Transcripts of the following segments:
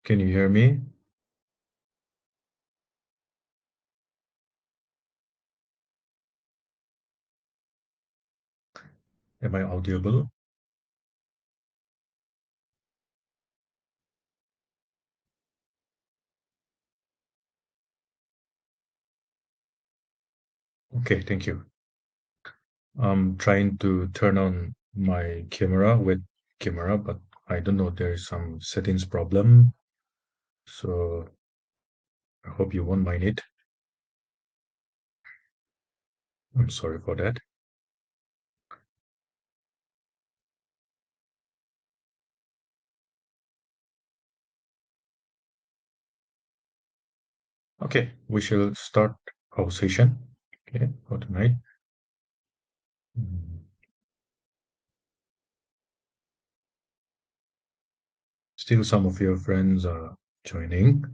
Can you hear me? Am I audible? Okay, thank you. I'm trying to turn on my camera, but I don't know, there is some settings problem. So I hope you won't mind it. I'm sorry for that. Okay, we shall start our session. Okay, for tonight. Mm, Still, some of your friends are joining,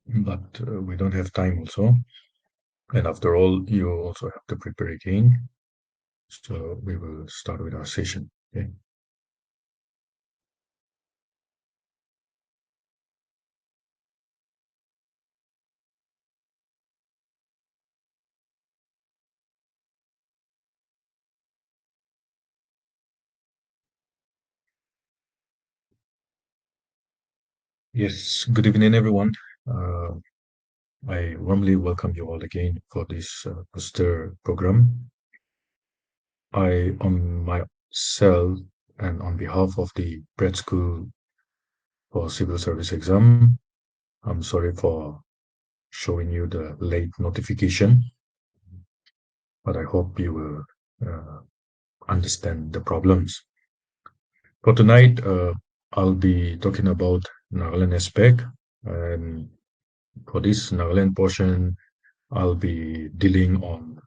but we don't have time also. And after all, you also have to prepare again. So we will start with our session. Okay. Yes, good evening, everyone. Uh, I warmly welcome you all again for this booster program. On myself and on behalf of the Bread School for Civil Service Exam, I'm sorry for showing you the late notification, but I hope you will understand the problems. For tonight, I'll be talking about Nagaland aspect, and for this Nagaland portion, I'll be dealing on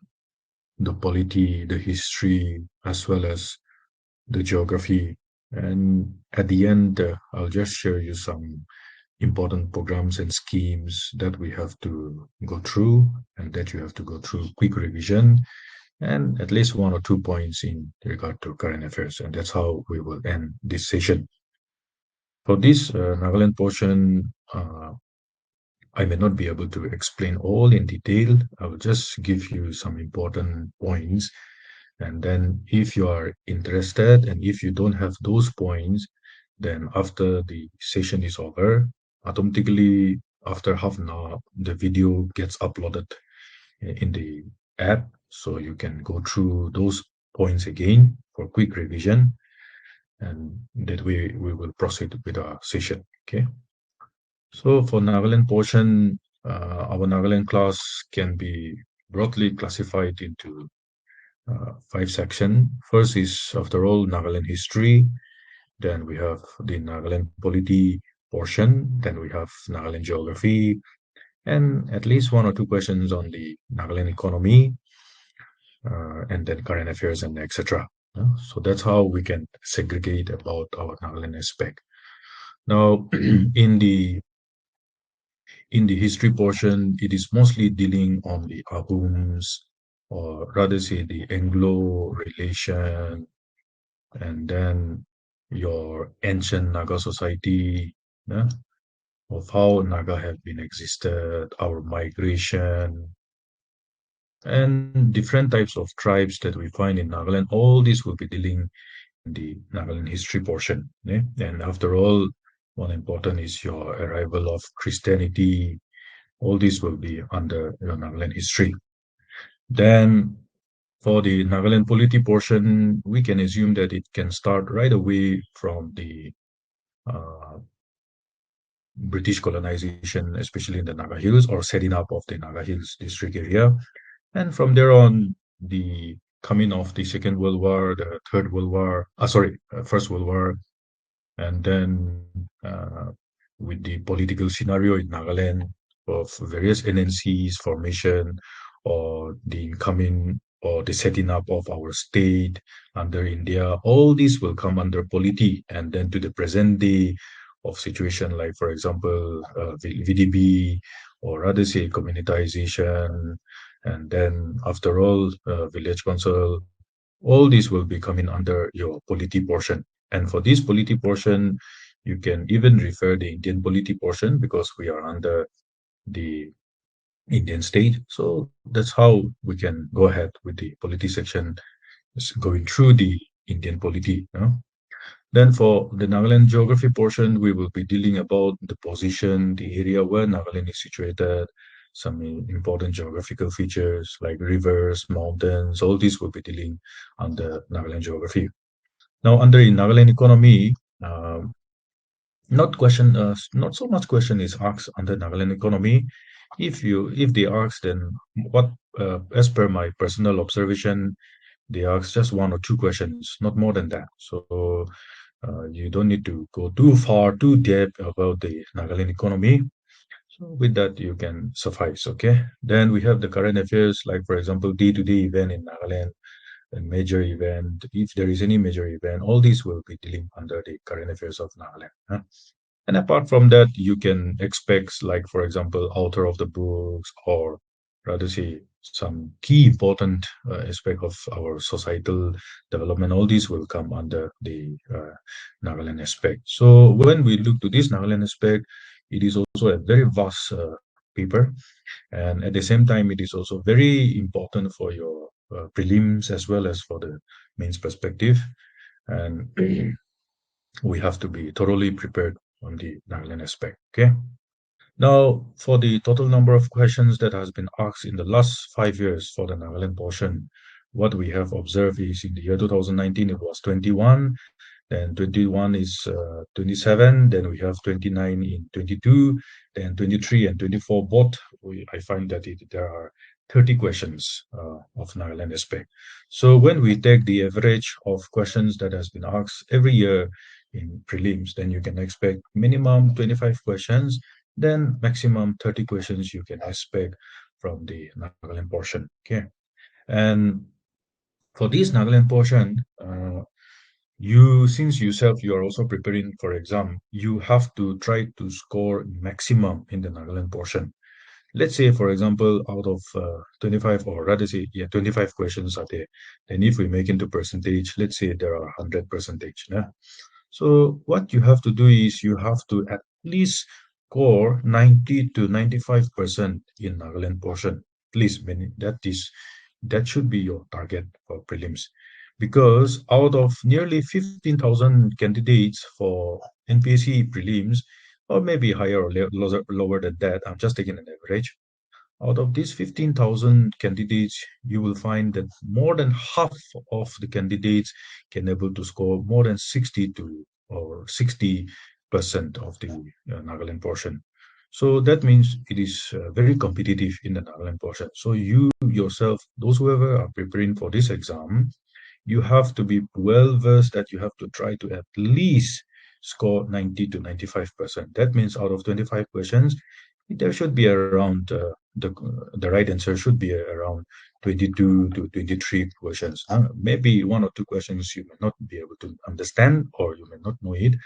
the polity, the history, as well as the geography. And at the end, I'll just share you some important programs and schemes that we have to go through and that you have to go through quick revision and at least 1 or 2 points in regard to current affairs. And that's how we will end this session. For this Nagaland portion, I may not be able to explain all in detail. I will just give you some important points. And then if you are interested and if you don't have those points, then after the session is over, automatically after half an hour, the video gets uploaded in the app. So you can go through those points again for quick revision. And that way we will proceed with our session. Okay. So for Nagaland portion, our Nagaland class can be broadly classified into 5 sections. First is, after all, Nagaland history. Then we have the Nagaland polity portion. Then we have Nagaland geography, and at least 1 or 2 questions on the Nagaland economy, and then current affairs and etc. So that's how we can segregate about our Nagaland aspect. Now, in the history portion, it is mostly dealing on the Ahums, or rather say the Anglo relation, and then your ancient Naga society, yeah, of how Naga have been existed, our migration, and different types of tribes that we find in Nagaland. All this will be dealing in the Nagaland history portion. Yeah? And after all, one important is your arrival of Christianity. All this will be under your Nagaland history. Then for the Nagaland polity portion, we can assume that it can start right away from the uh, British colonization, especially in the Naga Hills, or setting up of the Naga Hills district area. And from there on, the coming of the Second World War, the Third World War, First World War, and then with the political scenario in Nagaland of various NNCs formation, or the incoming or the setting up of our state under India, all these will come under polity. And then to the present day of situation, like for example, VDB, or rather say communitization, and then after all, village council, all these will be coming under your polity portion. And for this polity portion, You can even refer the Indian polity portion because we are under the Indian state. So that's how we can go ahead with the polity section, going through the Indian polity. Then for the Nagaland geography portion, we will be dealing about the position, the area where Nagaland is situated, some important geographical features like rivers, mountains, all these will be dealing under Nagaland geography. Now, under the Nagaland economy, not so much question is asked under Nagaland economy. If they ask, then what, as per my personal observation, they ask just one or two questions, not more than that. So you don't need to go too far, too deep about the Nagaland economy. So with that, you can suffice. Okay. Then we have the current affairs, like for example, day-to-day event in Nagaland, a major event. If there is any major event, all these will be dealing under the current affairs of Nagaland. And apart from that, you can expect, like, for example, author of the books, or rather say some key important aspect of our societal development. All these will come under the Nagaland aspect. So when we look to this Nagaland aspect, it is also a very vast paper. And at the same time, it is also very important for your prelims as well as for the mains perspective. And we have to be thoroughly prepared on the Nagaland aspect. Okay. Now, for the total number of questions that has been asked in the last 5 years for the Nagaland portion, what we have observed is in the year 2019, it was 21, then 21 is 27, then we have 29 in 22, then 23 and 24 both. I find that there are 30 questions of Nagaland aspect. So when we take the average of questions that has been asked every year in prelims, then you can expect minimum 25 questions, then maximum 30 questions you can expect from the Nagaland portion. Okay. And for this Nagaland portion, since you are also preparing for exam, you have to try to score maximum in the Nagaland portion. Let's say, for example, out of 25, or rather say, yeah, 25 questions are there. And if we make into percentage, let's say there are 100 percentage. Yeah? So what you have to do is you have to at least score 90 to 95% in Nagaland portion. Please, meaning that should be your target for prelims. Because out of nearly 15,000 candidates for NPSC prelims, or maybe higher or lower than that, I'm just taking an average. Out of these 15,000 candidates, you will find that more than half of the candidates can able to score more than 60 to or 60% of the Nagaland portion. So that means it is very competitive in the Nagaland portion. So you yourself, those whoever are preparing for this exam, you have to be well versed that you have to try to at least score 90 to 95%. That means out of 25 questions, there should be around the right answer should be around 22 to 23 questions. Maybe one or two questions you may not be able to understand or you may not know it,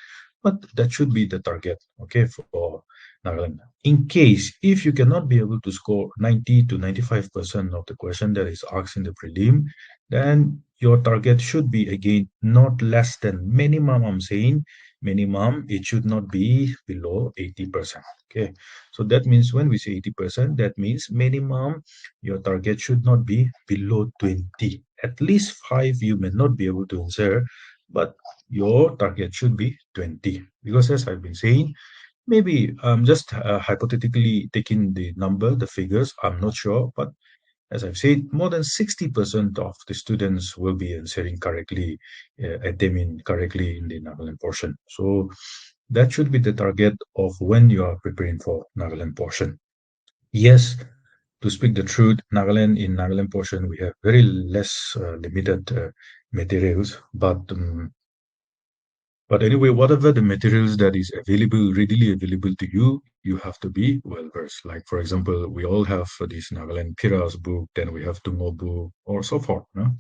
but that should be the target, okay, for Nagaland. In case if you cannot be able to score 90 to 95% of the question that is asked in the prelim, then your target should be again not less than minimum. I'm saying minimum, it should not be below 80%. Okay, so that means when we say 80%, that means minimum your target should not be below 20. At least 5 you may not be able to answer, but your target should be 20. Because as I've been saying, maybe I'm just hypothetically taking the number, the figures, I'm not sure, but as I've said, more than 60% of the students will be answering correctly, attempting correctly in the Nagaland portion. So that should be the target of when you are preparing for Nagaland portion. Yes, to speak the truth, in Nagaland portion, we have very less limited materials, but anyway, whatever the materials that is available, readily available to you, you have to be well versed. Like for example, we all have this Nagaland Pira's book, then we have Tungo book, or so forth. No?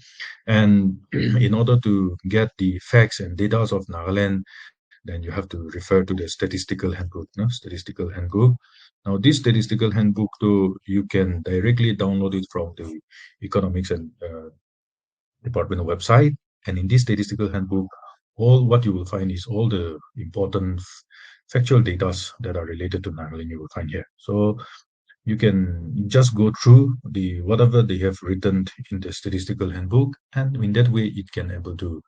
And in order to get the facts and data of Nagaland, then you have to refer to the statistical handbook. No? Statistical handbook. Now, this statistical handbook, too, you can directly download it from the economics and department website. And in this statistical handbook, all what you will find is all the important factual data that are related to Nagaland you will find here. So you can just go through the whatever they have written in the statistical handbook, and in that way it can able to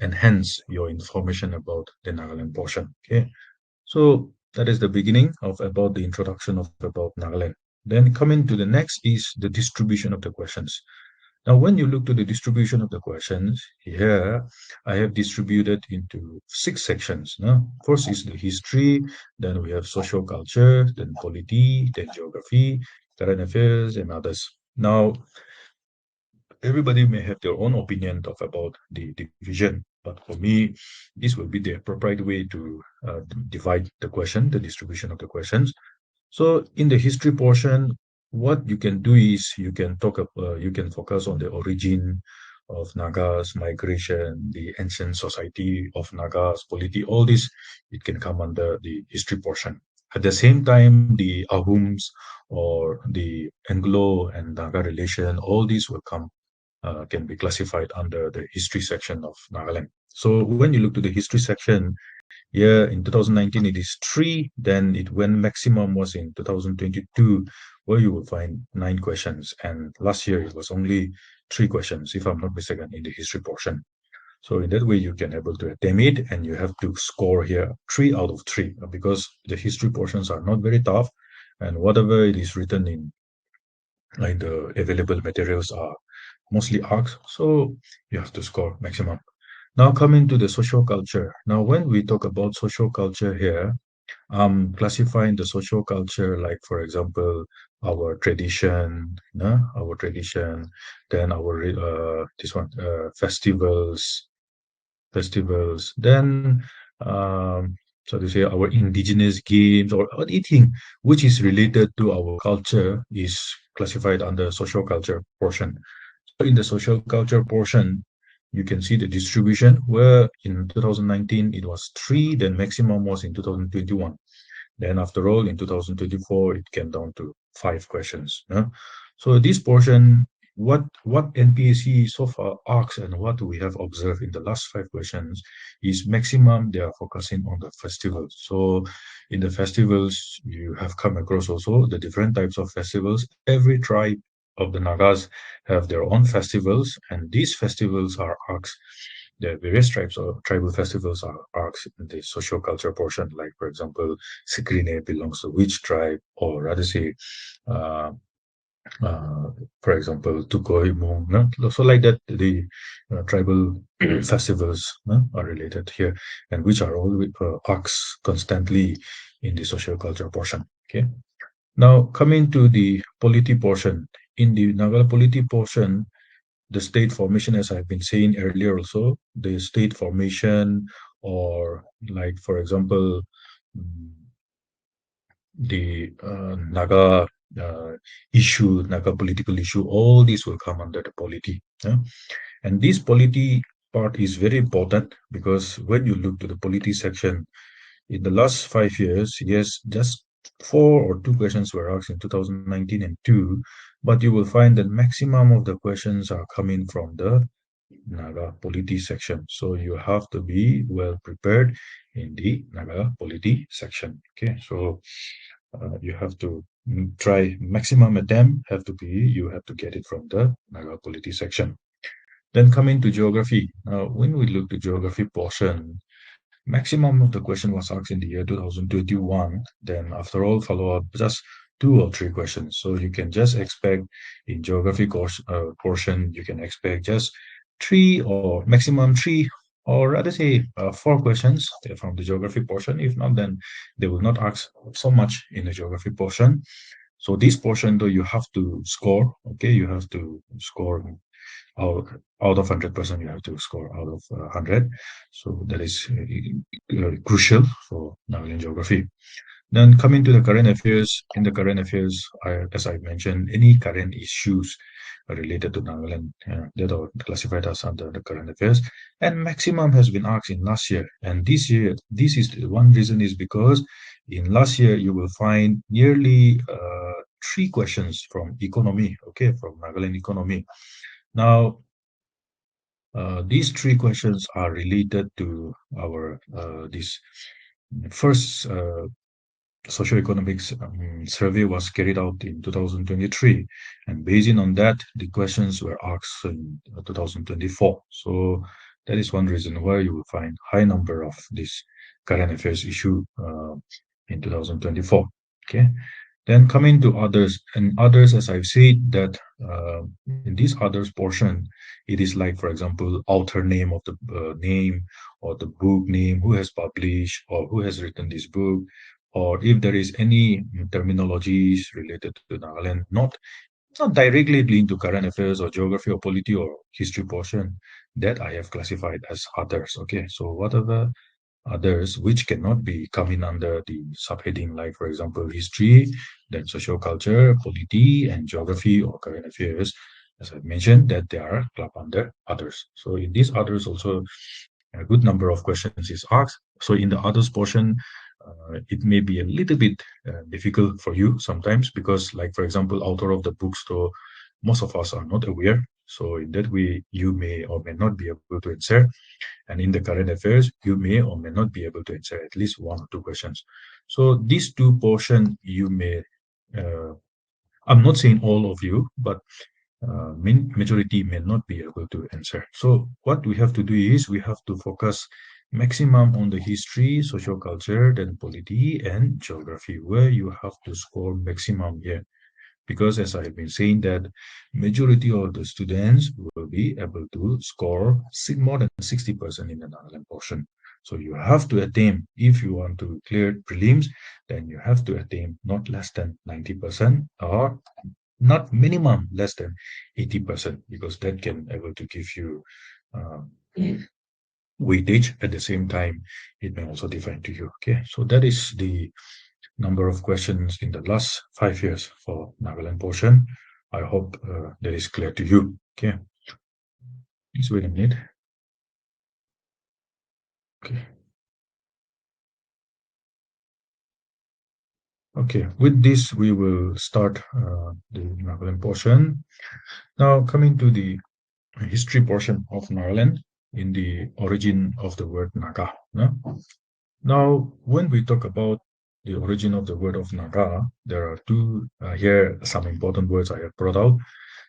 enhance your information about the Nagaland portion. Okay, so that is the beginning of about the introduction of about Nagaland. Then coming to the next is the distribution of the questions. Now, when you look to the distribution of the questions, here I have distributed into 6 sections. No? First is the history, then we have social culture, then polity, then geography, current affairs, and others. Now, everybody may have their own opinion of about the division, but for me, this will be the appropriate way to divide the question, the distribution of the questions. So in the history portion, what you can do is you can focus on the origin of Nagas, migration, the ancient society of Nagas, polity, all this, it can come under the history portion. At the same time, the Ahums or the Anglo and Naga relation, all these will come can be classified under the history section of Nagaland. So when you look to the history section, yeah, in 2019 it is 3. Then it when maximum was in 2022, where you will find 9 questions, and last year it was only 3 questions, if I'm not mistaken, in the history portion. So in that way, you can able to attempt it, and you have to score here 3 out of 3 because the history portions are not very tough, and whatever it is written in, like the available materials are mostly arcs, so you have to score maximum. Now coming to the social culture. Now when we talk about social culture here, I'm classifying the social culture like, for example, our tradition, our tradition, then our this one festivals, then so to say our indigenous games or anything which is related to our culture is classified under social culture portion. So in the social culture portion, you can see the distribution where in 2019 it was 3, then maximum was in 2021. Then after all, in 2024, it came down to 5 questions. So this portion, what NPSC so far asks and what we have observed in the last 5 questions is maximum they are focusing on the festivals. So in the festivals, you have come across also the different types of festivals. Every tribe of the Nagas have their own festivals, and these festivals are asked. The various tribes or tribal festivals are asked in the social culture portion, like for example, Sikrine belongs to which tribe, or rather say, uh, uh, for example, Tukoi, no? So like that, the tribal festivals are related here, and which are all asked constantly in the social culture portion. Okay. Now coming to the polity portion, in the Nagala polity portion, the state formation, as I've been saying earlier also, the state formation, or like, for example, mm, the Naga Naga political issue, all these will come under the polity. Yeah? And this polity part is very important because when you look to the polity section, in the last 5 years, yes, just 4 or 2 questions were asked in 2019 and 2, but you will find that maximum of the questions are coming from the Naga polity section. So you have to be well prepared in the Naga polity section. Okay, so you have to try maximum attempt have to be you have to get it from the Naga polity section. Then coming to geography. Now, when we look to geography portion, maximum of the question was asked in the year 2021. Then after all, follow up just 2 or 3 questions. So you can just expect in geography course portion, you can expect just 3 or maximum 3, or rather say 4 questions from the geography portion. If not, then they will not ask so much in the geography portion. So this portion, though, you have to score. Okay, you have to score out, out of 100%, you have to score out of 100. So that is crucial for Nagaland geography. Then coming to the current affairs, in the current affairs, as I mentioned, any current issues related to Nagaland that are classified as under the current affairs, and maximum has been asked in last year. And this year, this is one reason is because in last year you will find nearly 3 questions from economy, okay, from Nagaland economy. Now, These three questions are related to our this first socioeconomics survey was carried out in 2023, and based on that, the questions were asked in 2024. So that is one reason why you will find high number of this current affairs issue in 2024. Okay. Then coming to others, and others, as I've said, that in this others portion, it is like, for example, author name of the name or the book name, who has published or who has written this book, or if there is any terminologies related to Nagaland, not directly linked to current affairs or geography or polity or history portion, that I have classified as others. Okay, so whatever others which cannot be coming under the subheading, like for example history, then social culture, polity, and geography or current affairs, as I mentioned, that they are clubbed under others. So in these others also a good number of questions is asked. So in the others portion, it may be a little bit difficult for you sometimes because, like for example, author of the book, so most of us are not aware. So in that way, you may or may not be able to answer. And in the current affairs, you may or may not be able to answer at least one or two questions. So these two portion, you may, I'm not saying all of you, but majority may not be able to answer. So what we have to do is we have to focus maximum on the history, social culture, then polity and geography, where you have to score maximum here. Because as I've been saying that majority of the students will be able to score more than 60% in the Nagaland portion. So you have to attain, if you want to clear prelims, then you have to attain not less than 90% or not minimum less than 80%, because that can able to give you um, weightage. At the same time, it may also define to you. Okay, so that is the number of questions in the last 5 years for Nagaland portion. I hope that is clear to you. Okay, please wait a minute. Okay. Okay, with this, we will start the Nagaland portion. Now, coming to the history portion of Nagaland in the origin of the word Naga. No? Now, when we talk about the origin of the word of Naga, there are two, here some important words I have brought out.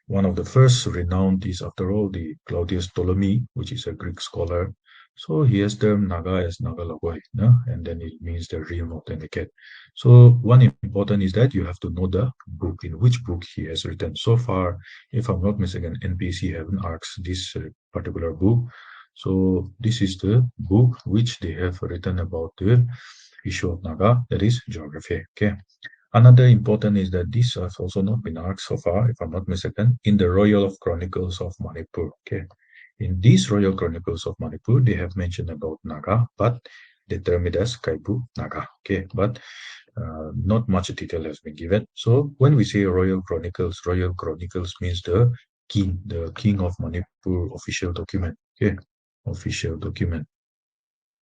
One of the first renowned is, after all, the Claudius Ptolemy, which is a Greek scholar. So he has termed Naga as Nagalagoi, no? And then it means the realm of the naked. So one important is that you have to know the book, in which book he has written. So far, if I'm not mistaken, NPSC haven't asked this particular book. So this is the book which they have written about the issue of Naga, that is geography. Okay. Another important is that this has also not been asked so far, if I'm not mistaken, in the Royal Chronicles of Manipur. Okay. In these Royal Chronicles of Manipur, they have mentioned about Naga, but they term it as Kaibu Naga. Okay. But not much detail has been given. So when we say Royal Chronicles means the king of Manipur official document. Okay. Official document.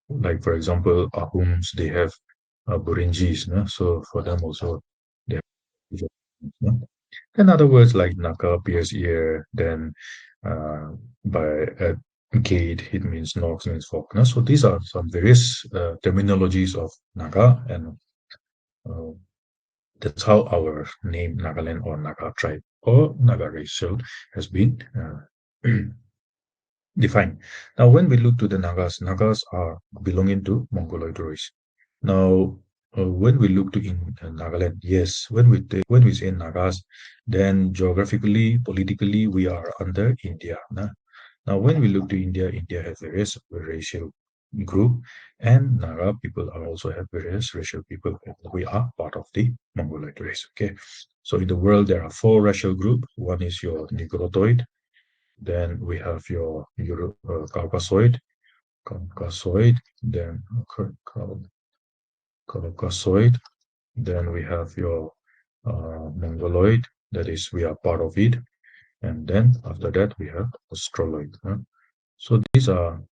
Like for example, Ahums, they have Burinjis, no? So for them also, they have official documents, no? In other words, like Naka appears here, then by gate, it means Nox means Faulkner. So these are some various terminologies of Naga, and uh, that's how our name Nagaland or Naga tribe or Naga racial has been defined. Now, when we look to the Nagas, Nagas are belonging to Mongoloid race. Now, when we look to in Nagaland, yes, when we say Nagas, then geographically, politically, we are under India. Now, when we look to India, India has various racial group, and Naga people are also have various racial people. We are part of the Mongoloid race. Okay, so in the world there are four racial groups. One is your Negrotoid, then we have your Caucasoid, then Caucasoid, then we have your Mongoloid, that is, we are part of it, and then after that we have Australoid. So these are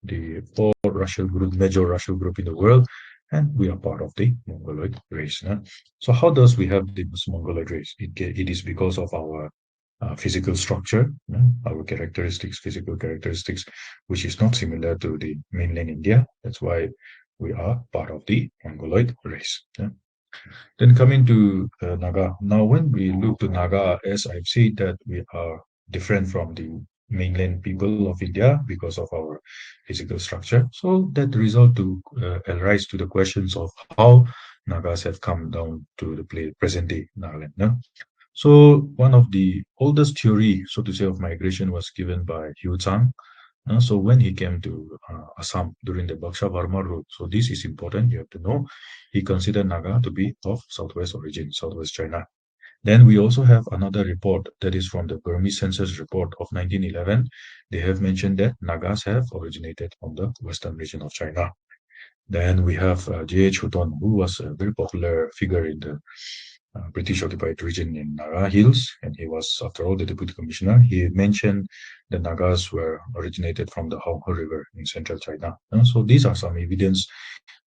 the four racial group, major racial group in the world, and we are part of the Mongoloid race. So how does we have this Mongoloid race? It is because of our physical structure, our characteristics, physical characteristics, which is not similar to the mainland India. That's why we are part of the Mongoloid race. Then coming to Naga. Now, when we look to Naga, as I've said, that we are different from the mainland people of India because of our physical structure. So that result to arise to the questions of how Nagas have come down to the present day Nagaland. So one of the oldest theory, so to say, of migration was given by Hugh Tsang. So when he came to Assam during the Baksha Varma route, so this is important, you have to know, he considered Naga to be of southwest origin, southwest China. Then we also have another report that is from the Burmese census report of 1911. They have mentioned that Nagas have originated from the western region of China. Then we have J.H. Houghton, who was a very popular figure in the British occupied region in Naga Hills, and he was, after all, the deputy commissioner. He mentioned the Nagas were originated from the Honghe River in central China. So these are some evidence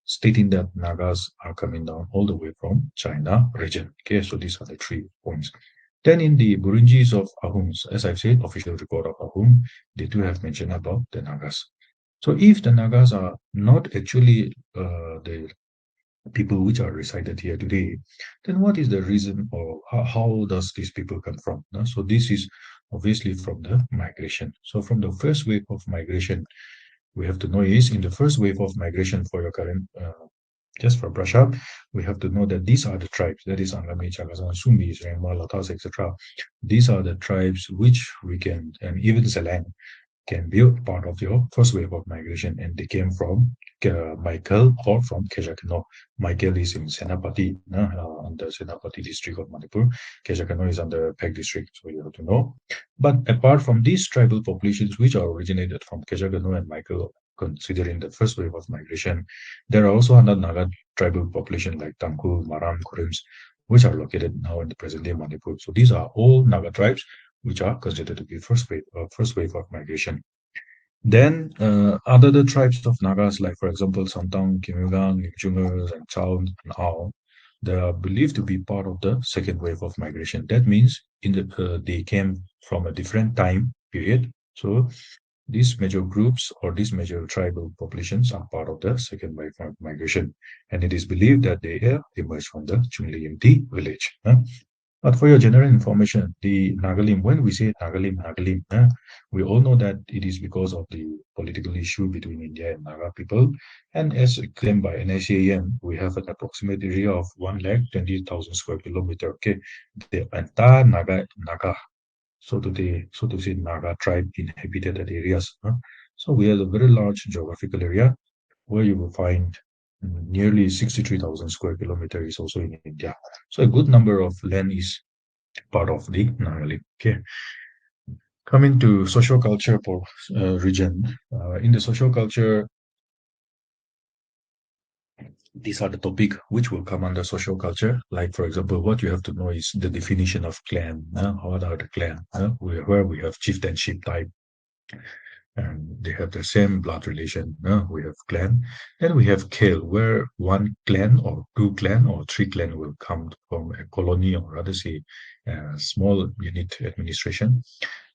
stating that Nagas are coming down all the way from China region. Okay, so these are the 3 points. Then in the Burunjis of Ahuns, as I've said, official report of Ahum, they do have mentioned about the Nagas. So if the Nagas are not actually the people which are resided here today, then what is the reason or how does these people come from? So this is obviously from the migration. So from the first wave of migration, we have to know is in the first wave of migration for your current, just for brush up, we have to know that these are the tribes, that is Angami, Chagazan, Sumis, Rema, Latas, etc. These are the tribes which we can, and even Zelang, can be part of your first wave of migration, and they came from Michael or from Kejakano. Michael is in Senapati, under Senapati district of Manipur. Kejakano is under Pek district, so you have to know. But apart from these tribal populations, which are originated from Kejakano and Michael, considering the first wave of migration, there are also another Naga tribal population like Tangkul, Maram, Kurims, which are located now in the present-day Manipur. So these are all Naga tribes which are considered to be first wave of migration. Then other the tribes of Nagas, like for example Santang, Kimugang, Nimchungers, and Chao and Ao, they are believed to be part of the second wave of migration. That means they came from a different time period. So these major groups or these major tribal populations are part of the second wave of migration, and it is believed that they emerged from the Chungliyimti village. But for your general information, the Nagalim, when we say Nagalim, we all know that it is because of the political issue between India and Naga people. And as claimed by NICAM, we have an approximate area of 120,000 square kilometer. Okay, the entire Naga, so to say, Naga tribe inhabited areas. So we have a very large geographical area where you will find nearly 63,000 square kilometers is also in India. So a good number of land is part of the Nagaland. Okay. Coming to social culture region, in the social culture, these are the topic which will come under social culture. Like for example, what you have to know is the definition of clan. What are the clan? Where we have chieftainship type, and they have the same blood relation. We have clan. Then we have kale, where one clan or two clan or three clan will come from a colony or rather say a small unit administration.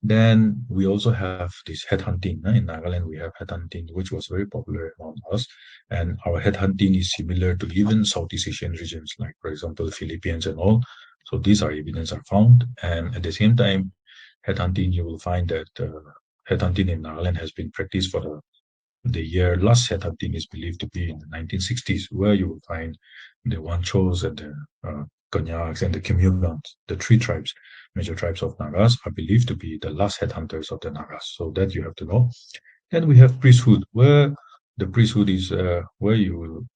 Then we also have this headhunting. In Nagaland, we have headhunting, which was very popular among us. And our headhunting is similar to even Southeast Asian regions, like, for example, Philippines and all. So these are evidence are found. And at the same time, headhunting, you will find that headhunting in Nagaland has been practiced for the year. Last headhunting is believed to be in the 1960s, where you will find the Wanchos and the Konyaks and the Kimugans, the three tribes, major tribes of Nagas, are believed to be the last headhunters of the Nagas. So that you have to know. Then we have priesthood, where the priesthood is where you will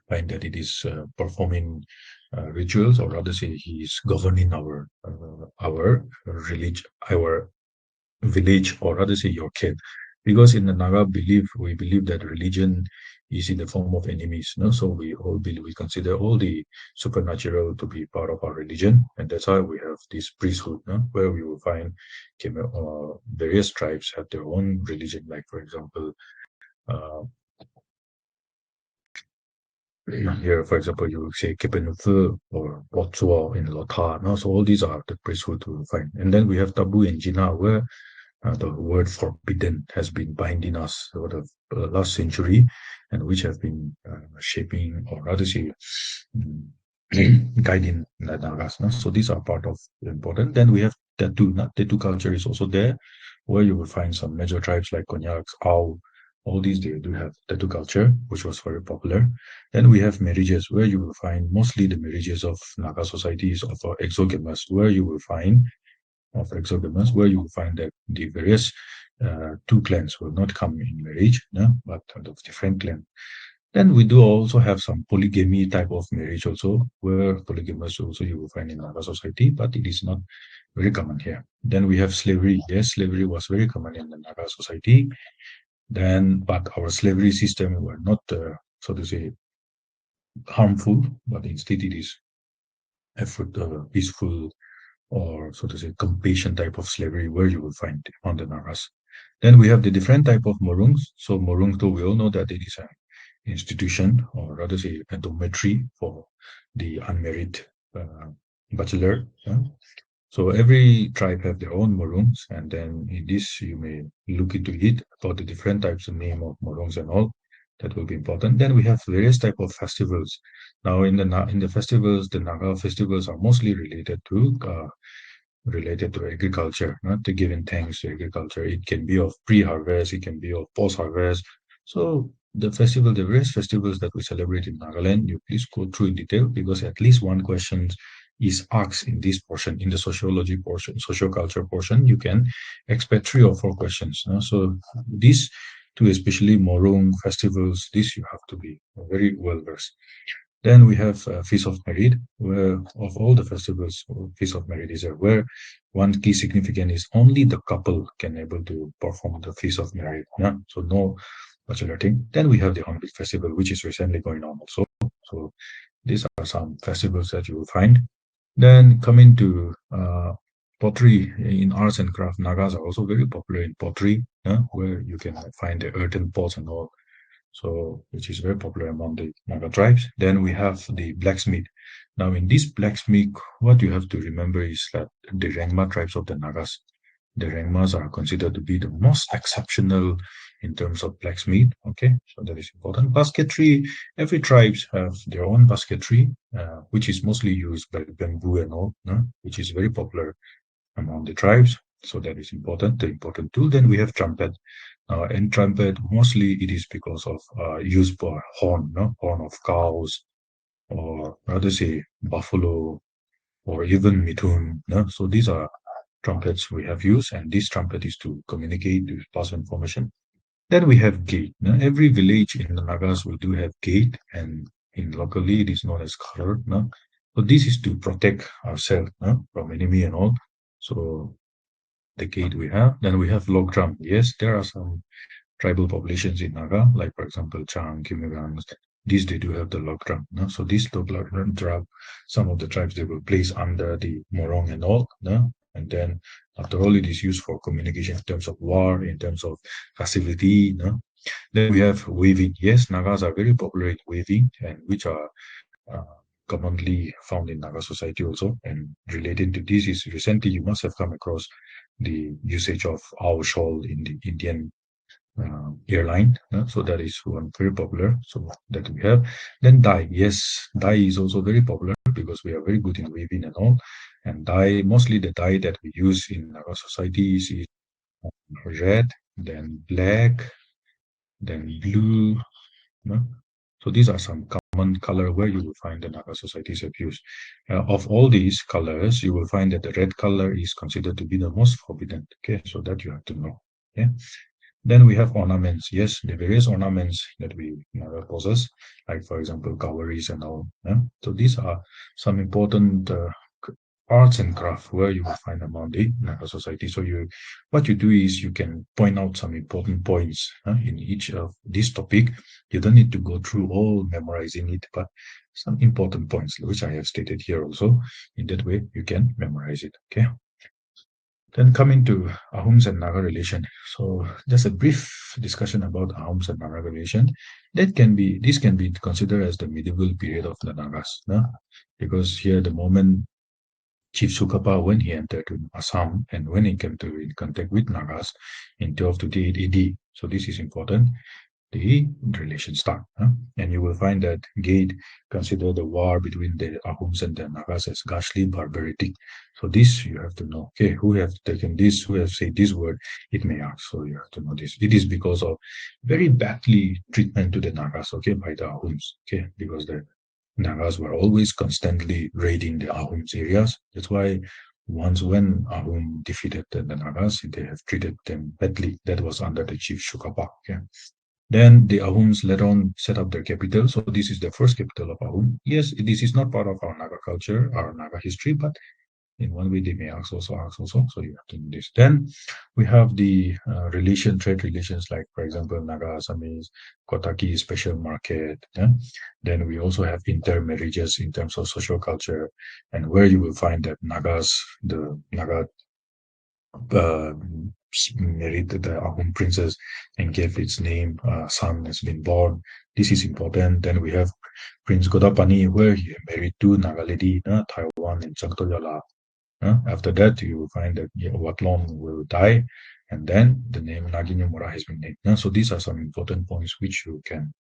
find that it is performing rituals, or rather say he is governing our religion, our village, or rather say your kid. Because in the Naga belief, we believe that religion is in the form of enemies. No? So we all believe, we consider all the supernatural to be part of our religion. And that's why we have this priesthood, no? Where we will find various tribes have their own religion. Like, for example, uh, Here, for example, you say Kepenufe or Otsua in Lota. No? So all these are the priesthood to find. And then we have Tabu and Jina, where the word forbidden has been binding us over the last century, and which have been shaping, or rather say, mm, guiding the Nagas. No? So these are part of the important. Then we have tattoo. Tattoo culture is also there, where you will find some major tribes like Konyaks, Ao, all these they do have tattoo culture, which was very popular. Then we have marriages, where you will find mostly the marriages of Naga societies of exogamous, where you will find where you will find that the various two clans will not come in marriage, no? But of different clans. Then we do also have some polygamy type of marriage also, where polygamous also you will find in our society, but it is not very common here. Then we have slavery. Yes, slavery was very common in the Naga society. Then, but our slavery system were not, so to say, harmful, but instead it is effort, peaceful, or so to say compassion type of slavery where you will find on the Nagas. Then we have the different type of morungs. So morung, though we all know that it is an institution, or rather say a dormitory for the unmarried bachelor. So every tribe have their own morungs, and then in this you may look into it about the different types of name of morungs and all. That will be important. Then we have various type of festivals. Now in the festivals, the Naga festivals are mostly related to agriculture, not to giving thanks to agriculture. It can be of pre-harvest, it can be of post-harvest. So the various festivals that we celebrate in Nagaland, you please go through in detail, because at least one question is asked in this portion, in the sociology portion, socio-culture portion. You can expect 3 or 4 questions. So these two, especially Morung festivals, this you have to be very well versed. Then we have Feast of Merit, where of all the festivals, Feast of Merit is where one key significance is only the couple can able to perform the Feast of Merit. Yeah? So no bachelor thing. Then we have the Hornbill Festival, which is recently going on also. So these are some festivals that you will find. Then coming to pottery in arts and craft, Nagas are also very popular in pottery, where you can find the earthen pots and all. So which is very popular among the Naga tribes. Then we have the blacksmith. Now in this blacksmith, what you have to remember is that the Rengma tribes of the Nagas, the Rengmas are considered to be the most exceptional in terms of blacksmith. Okay, so that is important. Basketry, every tribes have their own basketry, which is mostly used by bamboo and all, which is very popular among the tribes. So that is important, the important tool. Then we have trumpet. And trumpet, mostly it is because of use for horn, horn of cows, or rather say buffalo, or even mithun. So these are trumpets we have used, and this trumpet is to communicate, to pass information. Then we have gate. Every village in the Nagas will do have gate, and in locally it is known as kharar. So this is to protect ourselves from enemy and all. So the gate we have. Then we have log drum. Yes, there are some tribal populations in Naga, like for example Chang, Kimirangs. These they do have the log drum. So these log drum, some of the tribes they will place under the morong and all. And then after all, it is used for communication in terms of war, in terms of facility. Then we have waving. Yes, Nagas are very popular in waving, and which are uh, commonly found in Naga society also. And related to this is recently you must have come across the usage of our shawl in the Indian airline. So that is one very popular. So that we have. Then dye. Yes, dye is also very popular because we are very good in weaving and all. And dye, mostly the dye that we use in our society is red, then black, then blue. So these are some common color where you will find the Naga societies have used. Of all these colors, you will find that the red color is considered to be the most forbidden. Okay, so that you have to know. Yeah. Then we have ornaments. Yes, the various ornaments that we possess, like for example, cowries and all. So these are some important arts and craft where you will find among the Naga society. So what you do is you can point out some important points in each of this topic. You don't need to go through all memorizing it, but some important points which I have stated here also. In that way, you can memorize it. Okay. Then coming to Ahoms and Naga relation. So just a brief discussion about Ahoms and Naga relation. This can be considered as the medieval period of the Nagas, no? Because here the moment Chief Sukapa, when he entered in Assam and when he came to in contact with Nagas in 1228 AD. So this is important. The relation start. And you will find that Gade consider the war between the Ahoms and the Nagas as ghastly barbarity. So this you have to know. Okay, who have taken this, who have said this word, it may ask. So you have to know this. It is because of very badly treatment to the Nagas, okay, by the Ahoms. Okay, because the Nagas were always constantly raiding the Ahoms areas. That's why once when Ahom defeated the Nagas, they have treated them badly. That was under the chief Shukapa. Okay. Then the Ahoms later on set up their capital. So this is the first capital of Ahom. Yes, this is not part of our Naga culture, our Naga history, but in one way they may ask also. So you have to know this. Then we have the trade relations, like for example, Naga Assamese, Kotaki special market. Yeah? Then we also have intermarriages in terms of social culture, and where you will find that the Naga uh, married the Ahom princess and gave its name. Son has been born. This is important. Then we have Prince Godapani, where he married two Naga lady, Taiwan and Changtoyala. After that, you will find that Watlong will die, and then the name Naginyamura has been named. So these are some important points which you can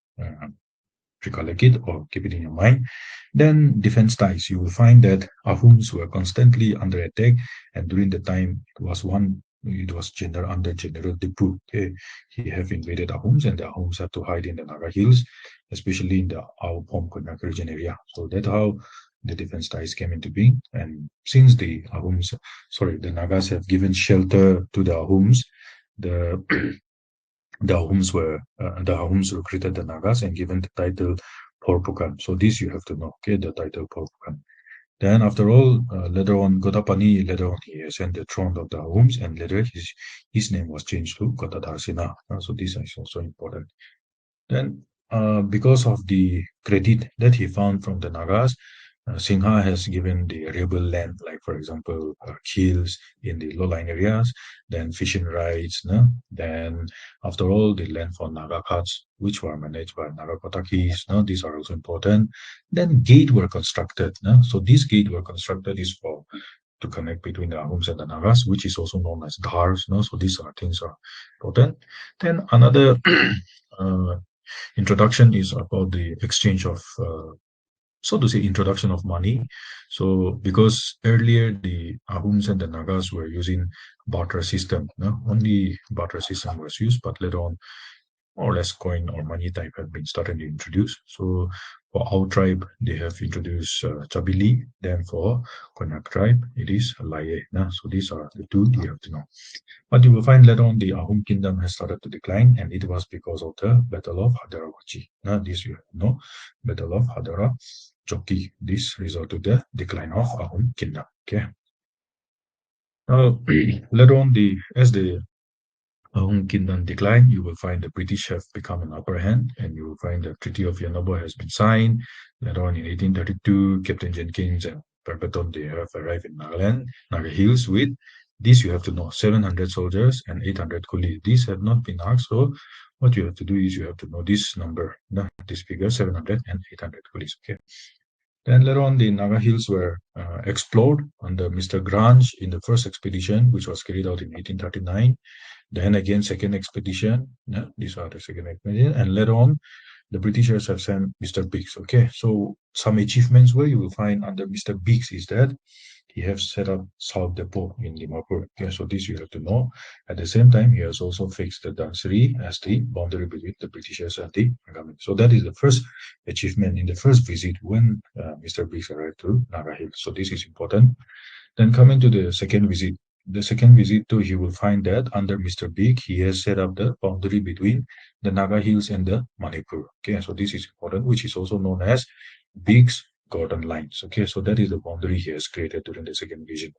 recollect it or keep it in your mind. Then defense ties. You will find that Ahoms were constantly under attack, and during the time it was under General Dipu. Okay. He have invaded Ahoms, and the Ahoms had to hide in the Naga Hills, especially in the Aopom Konyak region area. So that's how the defense ties came into being. And since the Nagas have given shelter to the Ahoms, the the Ahoms recruited the Nagas and given the title Porpukan. So this you have to know, okay, the title Porpukan. Then after all, later on, Gotapani, later on he ascended the throne of the Ahoms, and later his name was changed to Gotadarsena. So this is also important. Then, because of the credit that he found from the Nagas, Singha has given the arable land, like for example, hills in the low-lying areas, then fishing rights, no? Then after all, the land for Naga huts, which were managed by Naga Kotakis, no? These are also important. Then gate were constructed, no? So these gate were constructed is for to connect between the Ahoms and the Nagas, which is also known as Dhars, no? So these are things are important. Then another introduction is about the exchange of so to say introduction of money. So because earlier the Ahoms and the Nagas were using barter system, no? Only barter system was used, but later on more or less coin or money type have been started to introduce. So for our tribe, they have introduced Chabili. Then for Konyak tribe, it is Laye. So these are the two you have to know. But you will find later on the Ahom kingdom has started to decline, and it was because of the Battle of Hadarawachi. Now this you know, Battle of Hadara Joki. This resulted to the decline of Ahom kingdom. Okay. Now later on, as the Ahom kingdom decline, you will find the British have become an upper hand, and you will find the Treaty of Yanobo has been signed. Later on in 1832, Captain Jenkins and Pemberton, they have arrived in Nagaland, Naga Hills with this you have to know 700 soldiers and 800 coolies. These have not been asked, so what you have to do is you have to know this number, this figure 700 and 800 coolies. Okay. Then later on, the Naga Hills were explored under Mr. Grange in the first expedition, which was carried out in 1839. Then again, second expedition. These are the second expedition. And later on, the Britishers have sent Mr. Biggs. Okay, so some achievements where you will find under Mr. Biggs is that he has set up South Depot in Dimapur. Okay, so this you have to know. At the same time, he has also fixed the Dhansiri as the boundary between the Britishers and the Angami. So that is the first achievement in the first visit when Mr. Biggs arrived to Naga Hill. So this is important. Then coming to the second visit too, you will find that under Mr. Big, he has set up the boundary between the Naga Hills and the Manipur. Okay, so this is important, which is also known as Big's Gordon Lines. Okay, so that is the boundary he has created during the second visit.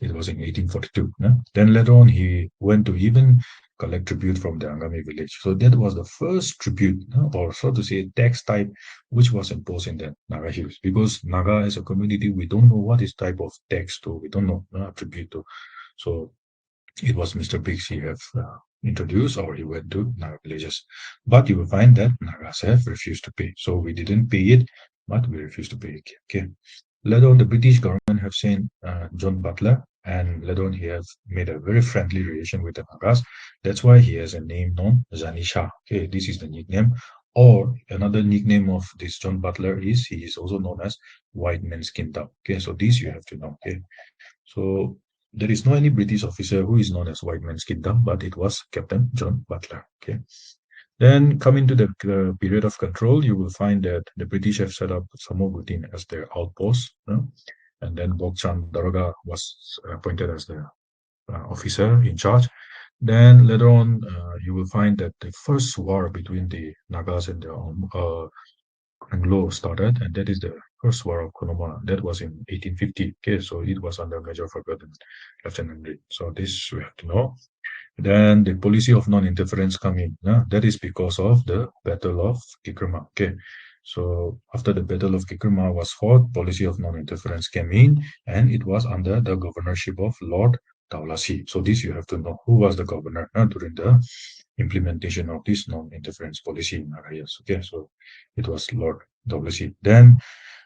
It was in 1842. Then later on, he went to even collect tribute from the Angami village. So that was the first tribute, or so to say, tax type, which was imposed in the Naga Hills. Because Naga as a community, we don't know what is type of tax to, we don't know tribute to. So it was Mr. Biggs he have introduced, or he went to Naga villages. But you will find that Nagas have refused to pay. So we didn't pay it, but we refused to pay it. Okay. Later on, the British government have sent John Butler, and later on he has made a very friendly relation with the Nagas. That's why he has a name known Zanisha. Okay, this is the nickname. Or another nickname of this John Butler is he is also known as White Man's Kingdom. Okay, so this you have to know. Okay, so there is no any British officer who is known as White Man's Kingdom, but it was Captain John Butler. Okay. Then coming to the period of control, you will find that the British have set up Samogutin as their outpost, and then Bogchan Daroga was appointed as the officer in charge. Then later on, you will find that the first war between the Nagas and the Anglo started, and that is the first war of Kohima. That was in 1850. Okay, so it was under Major Forgotten Lieutenant Reed. So this we have to know. Then the policy of non-interference come in. That is because of the Battle of Kikrima. Okay, so after the Battle of Kikrima was fought, policy of non-interference came in, and it was under the governorship of Lord Dowlassie. So this you have to know who was the governor during the implementation of this non-interference policy in areas. Okay, so it was Lord Dowlassie. Then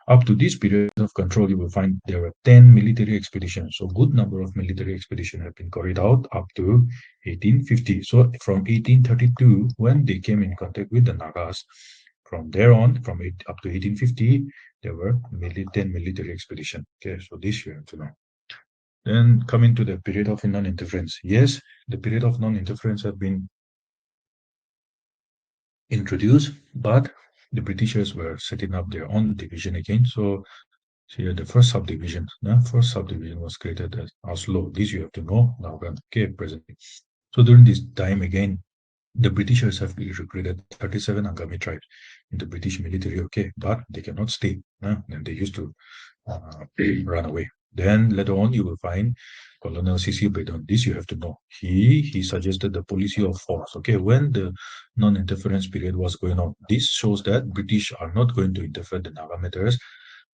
up to this period of control, you will find there were 10 military expeditions. So good number of military expeditions have been carried out up to 1850. So from 1832, when they came in contact with the Nagas, from there on, up to 1850, there were 10 military expeditions. Okay, so this you have to know. Then coming to the period of non-interference. Yes, the period of non-interference have been introduced, but the Britishers were setting up their own division again. So here the first subdivision, first subdivision was created as Oslo. This you have to know now. Okay, presently. So during this time again, the Britishers have recruited 37 Angami tribes in the British military. Okay, but they cannot stay. And they used to run away. Then later on, you will find Colonel C.C. Bedon. This you have to know. He suggested the policy of force. Okay, when the non-interference period was going on, this shows that British are not going to interfere the Naga matters,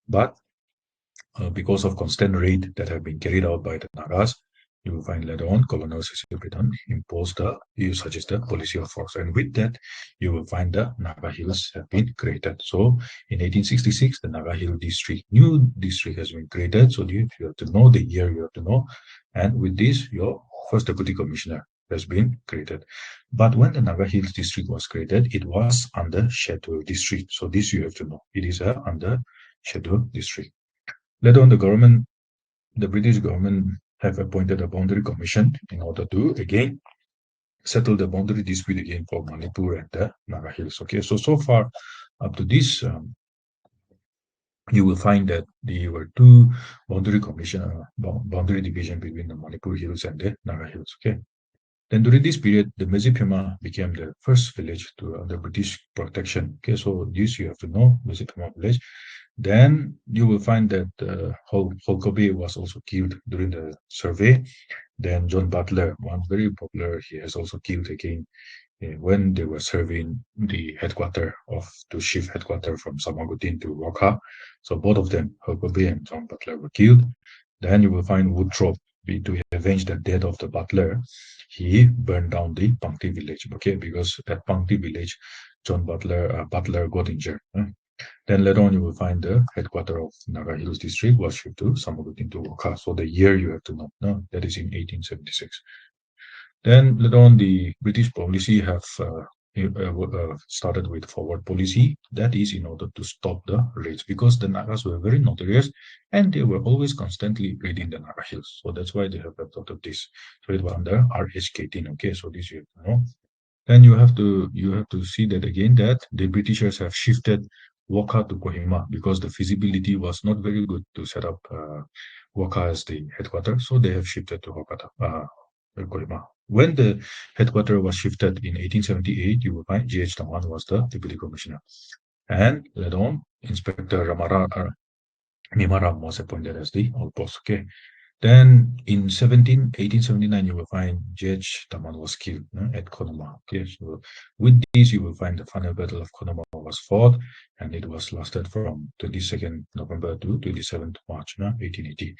but because of constant raid that have been carried out by the Nagas, you will find later on Colonel Cecil Britain imposed you suggest the policy of force. And with that, you will find the Naga Hills have been created. So in 1866, the Naga Hill district, new district has been created. So you have to know the year, you have to know. And with this, your first deputy commissioner has been created. But when the Naga Hills district was created, it was under schedule district. So this you have to know. It is under schedule district. Later on, the British government have appointed a boundary commission in order to, again, settle the boundary dispute again for Manipur and the Naga Hills. Okay, so far up to this, you will find that there were two boundary division between the Manipur Hills and the Naga Hills. Okay. Then during this period, the Mezipema became the first village to under British protection. Okay, so this you have to know, Mezipema village. Then you will find that Holkobe was also killed during the survey. Then John Butler, one very popular, he has also killed again when they were serving the headquarters to shift headquarters from Samagutin to Waka. So both of them, Holkobe and John Butler, were killed. Then you will find Woodrop to avenge the death of the butler. He burned down the Pangti village. Okay, because at Pangti village, John Butler got injured. Then later on, you will find the headquarters of Naga Hills district was shipped to Samagutin to Waka. So the year you have to know. No, that is in 1876. Then later on, the British policy have started with forward policy. That is in order to stop the raids because the Nagas were very notorious and they were always constantly raiding the Naga Hills. So that's why they have adopted this. So it was under RH-18. Okay, so this you have to know. Then you have to see that again that the Britishers have shifted Waka to Kohima because the feasibility was not very good to set up Waka as the headquarters. So they have shifted to Kohima. When the headquarters was shifted in 1878, you will find G.H. Taman was the deputy commissioner. And later on, Inspector Mimaram was appointed as the outpost. Okay. Then in 1879, you will find J.H. Taman was killed at Kohima. Okay, so with this, you will find the final battle of Kohima was fought, and it was lasted from 22nd November to 27th March 1880.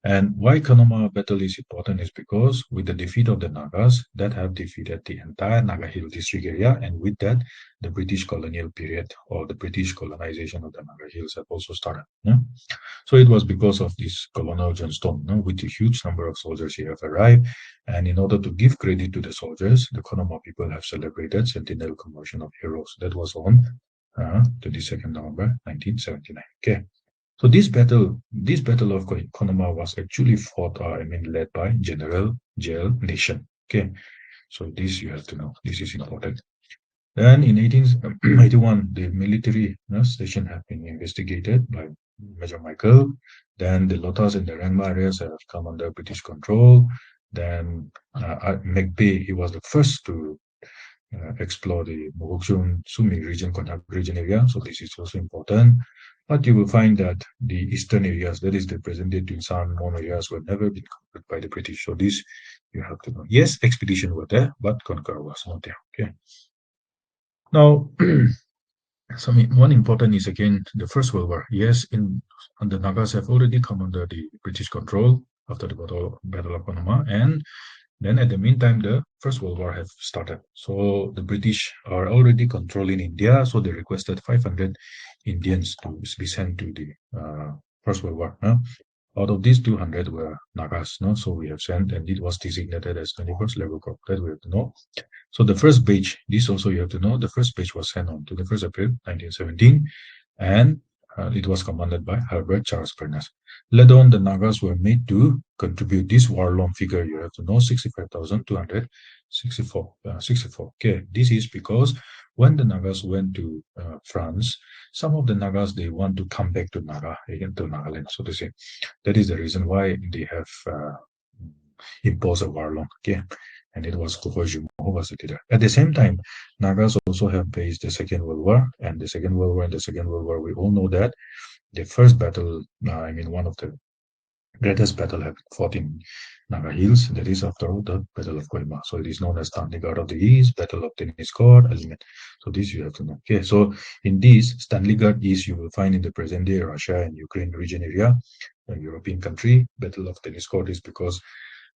And why Konoma battle is important is because with the defeat of the Nagas that have defeated the entire Naga Hill district area, and with that, the British colonial period or the British colonization of the Naga Hills have also started. So it was because of this Colonel Johnston, with a huge number of soldiers he have arrived. And in order to give credit to the soldiers, the Konoma people have celebrated Centennial Commemoration of Heroes. That was on 22nd November 1979. Okay. So this battle of Konoma was actually fought, led by General J.L. Nation. Okay, so this you have to know. This is important. Then in 1881, the military station have been investigated by Major Michael. Then the Lotus and the Rangma areas have come under British control. Then McBay, he was the first to explore the Mohokchung, Sumi region, Konyak region area. So this is also important. But you will find that the eastern areas, that is the present-day Tunsan, Mon areas, were never been conquered by the British. So this you have to know. Yes, expedition were there, but conquer was not there. Okay. Now, one important is again the First World War. Yes, and the Nagas have already come under the British control after the Battle of Panama, and then at the meantime, the First World War have started. So the British are already controlling India, so they requested 500 Indians to be sent to the First World War. Out of these, 200 were Nagas. So we have sent, and it was designated as 21st Level Corps. That we have to know. So the first batch, this also you have to know, the first batch was sent on 21st April 1917, and it was commanded by Herbert Charles Furness. Later on, the Nagas were made to contribute this war-loan figure. You have to know 65,264. 64. Okay, this is because when the Nagas went to France, some of the Nagas they want to come back to Nagaland, so to say. That is the reason why they have imposed a war-loan. Okay, and it was Kohima who was the leader. At the same time, Nagas also have faced the Second World War, and the Second World War we all know that the first battle, one of the greatest battle have been fought in Naga Hills, that is after all the Battle of Kohima. So it is known as Itanagar of the East, Battle of Teniskor, element. So this you have to know. Okay, so in this Stanleygard East, you will find in the present day Russia and Ukraine region area, a European country. Battle of Teniskor is because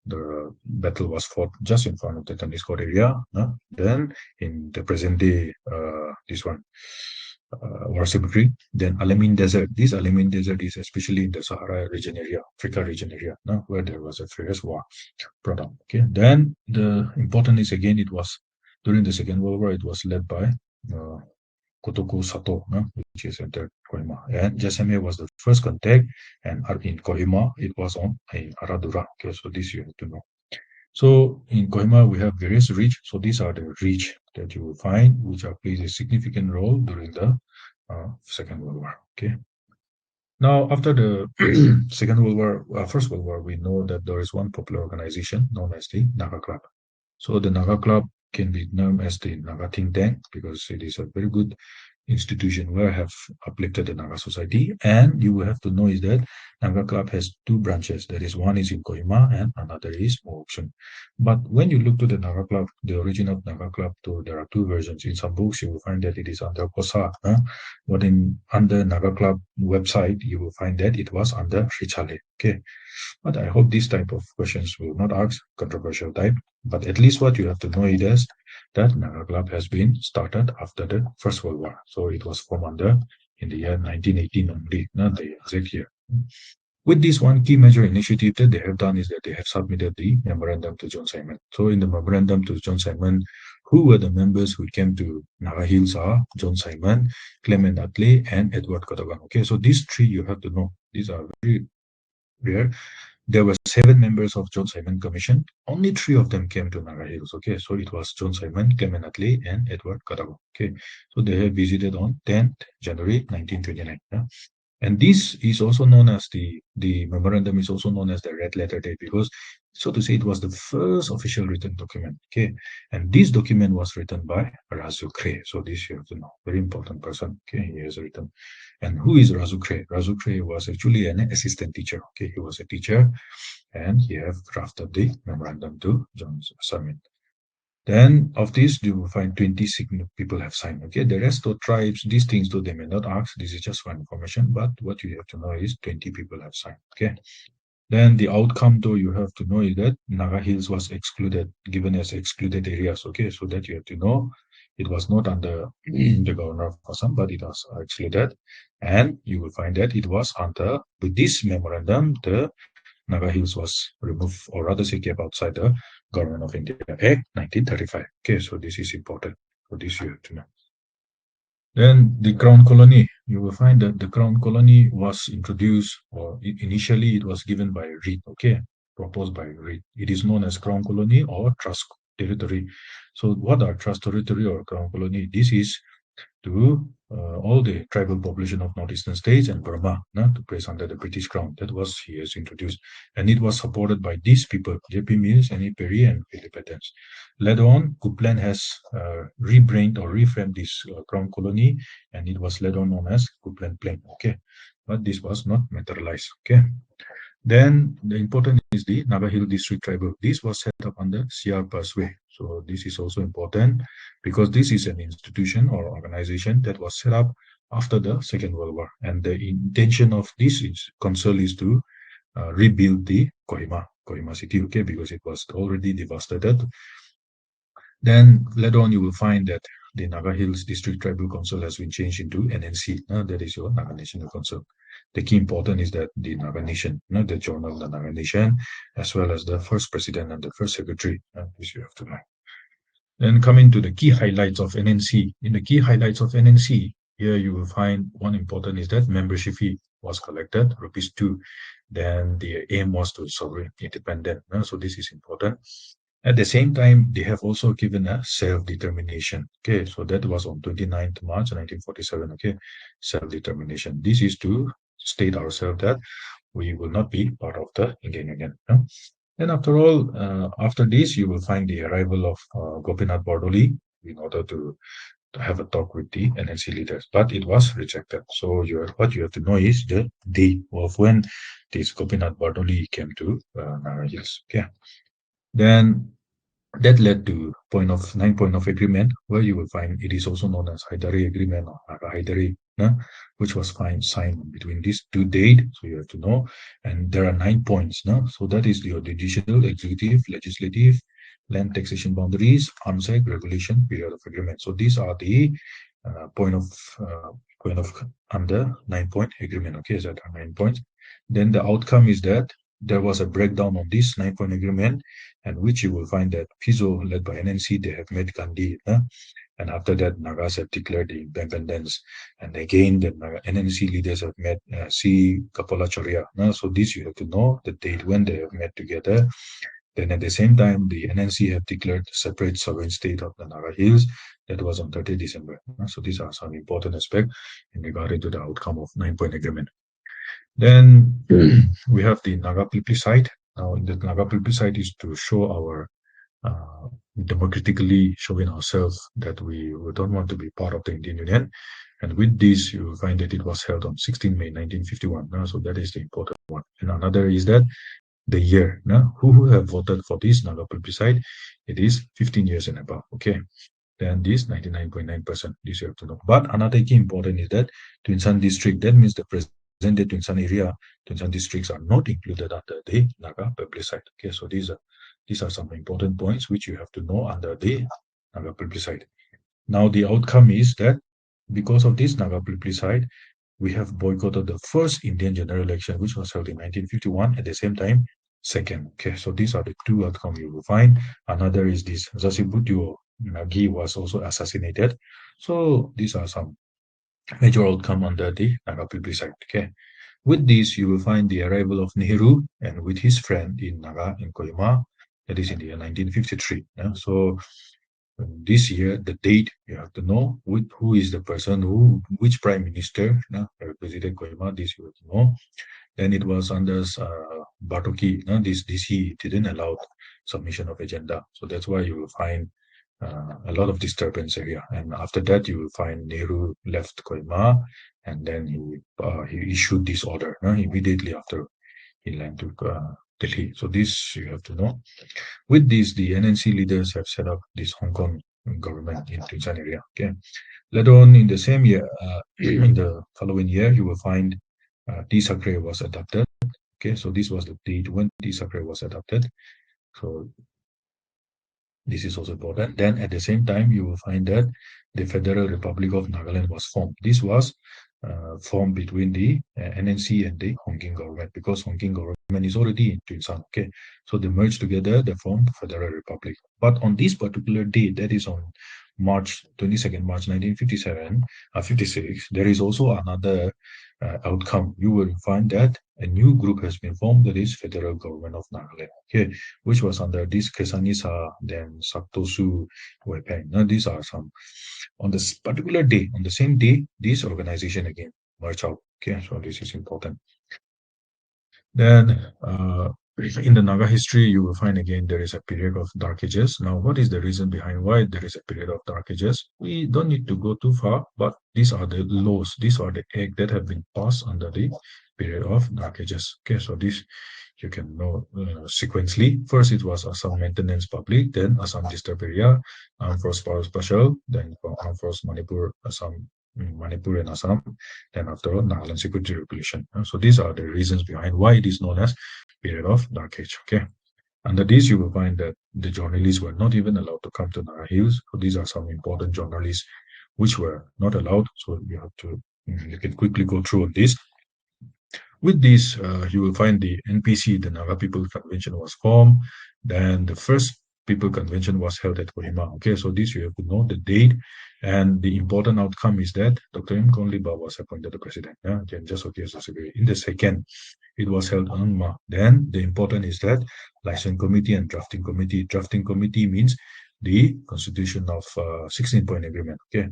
the battle was fought just in front of the Teniskor area. Then in the present day, this one, Warsibri, then Alamein Desert. This Alamein Desert is especially in the Sahara region area, Africa region area, where there was a fierce war brought up. Okay, then the important is again, it was during the Second World War, it was led by Kotoku Sato, which is entered Kohima. And Jasame was the first contact, and in Kohima, it was on Aradura. Okay, so this you have to know. So in Kohima, we have various ridge. So these are the ridge that you will find, which are plays a significant role during the Second World War. Okay. Now, after the Second World War, First World War, we know that there is one popular organization known as the Naga Club. So the Naga Club can be known as the Naga Think Tank because it is a very good institution where have uplifted the Naga society. And you will have to know is that Naga Club has two branches. That is, one is in Kohima and another is Mohokchung. But when you look to the Naga Club, the origin of Naga Club, there are two versions. In some books, you will find that it is under Kosa. But under Naga Club website, you will find that it was under Richale. Okay. But I hope this type of questions will not ask controversial type. But at least what you have to know is that Naga Club has been started after the First World War. So it was formed in the year 1918 only, not the exact year. With this one key major initiative that they have done is that they have submitted the memorandum to John Simon. So in the memorandum to John Simon, who were the members who came to Naga Hills are John Simon, Clement Attlee, and Edward Kotagan. Okay, so these three you have to know. These are very rare. There were 7 members of John Simon Commission. Only 3 of them came to Naga Hills. Okay, so it was John Simon, Clement Attlee, and Edward Kotagan. Okay, so they have visited on 10th January 1929. And this is also known as the memorandum is also known as the red letter date because, so to say, it was the first official written document. Okay, and this document was written by Razu Kre. So this you have to know, very important person. Okay, he has written. And who is Razu Kre? Razu Kre was actually an assistant teacher. Okay, he was a teacher, and he have drafted the memorandum to John Simon. Then of this, you will find 20 people have signed. Okay, the rest of tribes, these things, though they may not ask, this is just for information, but what you have to know is 20 people have signed. Okay. Then the outcome, though, you have to know is that Naga Hills was excluded, given as excluded areas. Okay, so that you have to know it was not under the governor of Assam, but it was excluded. And you will find that it was under, with this memorandum, the Naga Hills was removed, or rather say kept outside the Government of India Act 1935. Okay, so this is important. So this you have to know. Then the Crown Colony, you will find that the Crown Colony was introduced, or initially it was given by Reed, okay, proposed by Reed. It is known as Crown Colony or Trust Territory. So what are Trust Territory or Crown Colony? This is to all the tribal population of northeastern states and Burma to place under the British Crown. That was he has introduced, and it was supported by these people: J.P. Mills, Annie Perry, and Philip Adams. Later on, Coupland has rebranded or reframed this Crown Colony, and it was later on known as Coupland Plain. Okay, but this was not materialized. Okay. Then the important is the Naga Hill District Tribal. This was set up under C.R. Persway. So this is also important because this is an institution or organization that was set up after the Second World War. And the intention of this council is to rebuild the Kohima city, okay, because it was already devastated. Then later on, you will find that the Naga Hills District Tribal Council has been changed into NNC. That is your Naga National Council. The key important is that the Naga Nation, the journal, the Naga Nation, as well as the first president and the first secretary, which you have to know. Then coming to the key highlights of NNC. In the key highlights of NNC, here you will find one important is that membership fee was collected, ₹2. Then the aim was to sovereign independent. So this is important. At the same time, they have also given a self-determination. Okay, so that was on 29th March 1947. Okay, self-determination. This is to state ourselves that we will not be part of the Indian Union. And after all, after this, you will find the arrival of Gopinath Bardoli in order to have a talk with the NNC leaders, but it was rejected. So what you have to know is the day of when this Gopinath Bardoli came to Naga Hills. Okay, then that led to 9 point of agreement, where you will find it is also known as Haidari Agreement or Naga Haidari, which was signed between these two dates. So you have to know, and there are 9 points. So that is your judicial, executive, legislative, land taxation boundaries, arms act, regulation, period of agreement. So these are the point of under 9 point agreement. Okay, that are 9 points. Then the outcome is that there was a breakdown on this 9 point agreement, and which you will find that PISO, led by NNC, they have met Gandhi, and after that, Nagas have declared the independence, and again, the NNC leaders have met C. Kapalacharya. So this you have to know the date when they have met together. Then at the same time, the NNC have declared separate sovereign state of the Naga Hills. That was on 30 December. So these are some important aspects in regard to the outcome of 9 point agreement. Then we have the Naga plebiscite. Now, the Naga plebiscite is to show our democratically showing ourselves that we don't want to be part of the Indian Union. And with this, you will find that it was held on 16 May 1951. So that is the important one. And another is that the year. Who have voted for this Naga plebiscite? It is 15 years and above. Okay. Then this 99.9%. This you have to know. But another key important is that Twinsan district, that means the present-day Twinsan area, Twinsan districts are not included under the Naga plebiscite. Okay, so these are some important points which you have to know under the Naga plebiscite. Now the outcome is that because of this Naga plebiscite, we have boycotted the first Indian general election, which was held in 1951. At the same time, second. Okay, so these are the two outcomes you will find. Another is this Zasibutio Nagi was also assassinated. So these are some major outcome under the Naga plebiscite. Okay. With this, you will find the arrival of Nehru and with his friend in Naga in Kohima. That is in the year 1953. So this year, the date you have to know who is the person which prime minister represented Kohima. This you have to know. Then it was under Batoki. This he didn't allow submission of agenda. So that's why you will find a lot of disturbance area. And after that, you will find Nehru left Kohima, and then he issued this order immediately after he landed to Delhi. So this you have to know. With this, the NNC leaders have set up this Hong Kong government in Tunsan area. Okay. Later on in the same year, in the following year, you will find T. Sakre was adopted. Okay, so this was the date when T. Sakre was adopted. So this is also important. Then at the same time, you will find that the Federal Republic of Nagaland was formed. This was formed between the NNC and the Hongking government because Hongking government is already in Tunsan. Okay, so they merged together, they formed Federal Republic. But on this particular date, that is on March 22nd, March 1957, 56, there is also another outcome. You will find that a new group has been formed, that is Federal Government of Nagaland. Okay, which was under this Kesanisa, then Saktosu, Wepeng. Now these are some on this particular day, on the same day, this organization again merge out. Okay, so this is important. Then in the Naga history, you will find again there is a period of dark ages. Now, what is the reason behind why there is a period of dark ages? We don't need to go too far, but these are the laws, these are the acts that have been passed under the period of dark ages. Okay, so this you can know sequentially. First, it was Assam Maintenance Public, then Assam Disturbed Area, Armed Force Power Special, then Armed Force Manipur, Assam, Manipur and Assam, then after all, Nagaland Security Regulation. So these are the reasons behind why it is known as period of Dark Age. Okay. Under this, you will find that the journalists were not even allowed to come to Naga Hills. So these are some important journalists which were not allowed. So you have to, you can quickly go through on this. With this, you will find the NPC, the Naga People Convention was formed. Then the first People Convention was held at Kohima. Okay, so this you have to know the date. And the important outcome is that Dr. M. Konliba was appointed the president. Yeah, in the second, it was held on Ma. Then the important is that license committee and drafting committee. Drafting committee means the constitution of 16-point agreement. Okay.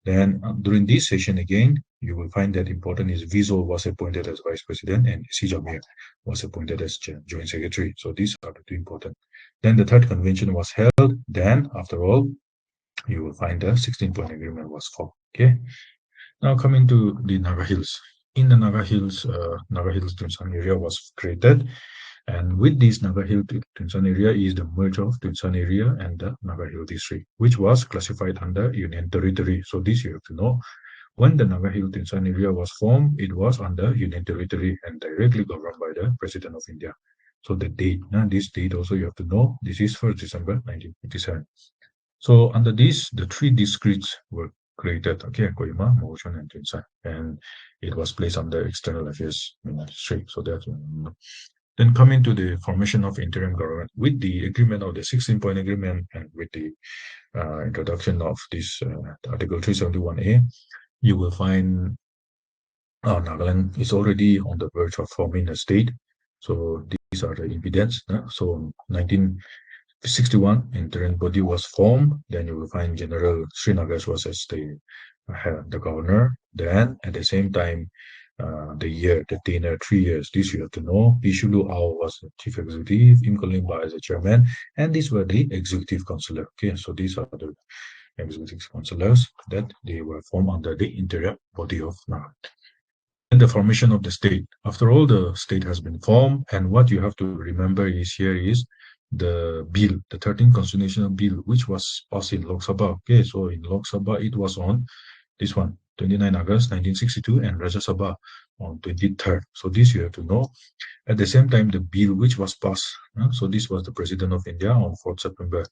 Then during this session again, you will find that important is Vizo was appointed as vice president and Si Jamir was appointed as joint secretary. So these are the two important. Then the third convention was held. Then after all, you will find the 16-point agreement was formed. Okay. Now coming to the Naga Hills. In the Naga Hills Tunsan area was created. And with this Naga Hill Tunsan area is the merge of Tunsan area and the Naga Hill district, which was classified under Union Territory. So this you have to know. When the Naga Hill Tunsan area was formed, it was under Union Territory and directly governed by the President of India. So the date, this date also you have to know. This is 1st December 1957. So under this, the three districts were created, okay, Kohima, Motion, and Tunsan, and it was placed under External Affairs Ministry. So that's then coming to the formation of interim government with the agreement of the 16-point agreement and with the introduction of this Article 371A, you will find Nagaland is already on the verge of forming a state. So these are the evidence. So 1961, interim body was formed. Then you will find General Srinagar was as the governor. Then at the same time, the tenure 3 years. This you have to know. Pishulu Ao was the chief executive, Im Kolimba as the chairman, and these were the executive councillor. Okay, so these are the executive councillors that they were formed under the interim body of Nagaland. And the formation of the state. After all, the state has been formed, and what you have to remember is here is the bill, the 13th constitutional bill, which was passed in Lok Sabha. Okay, so in Lok Sabha, it was on this one, 29 August 1962, and Rajya Sabha on 23rd. So this you have to know. At the same time, the bill which was passed, so this was the President of India on 4th September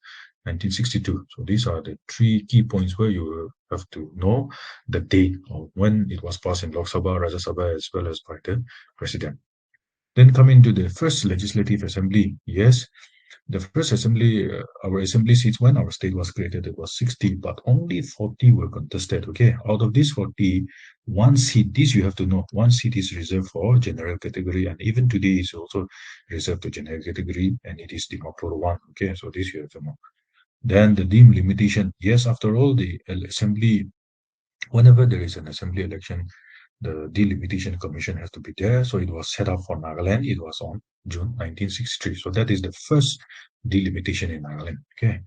1962. So these are the three key points where you have to know the date of when it was passed in Lok Sabha, Rajya Sabha, as well as by the President. Then coming to the first Legislative Assembly, yes, the first assembly, our assembly seats when our state was created, it was 60, but only 40 were contested. Okay, out of these 40, one seat, this you have to know, one seat is reserved for general category, and even today is also reserved to general category, and it is Dimapur 1. Okay, so this you have to know. Then the deemed limitation, yes, after all, the assembly, whenever there is an assembly election, the delimitation commission has to be there. So it was set up for Nagaland. It was on June 1963. So that is the first delimitation in Nagaland. Okay.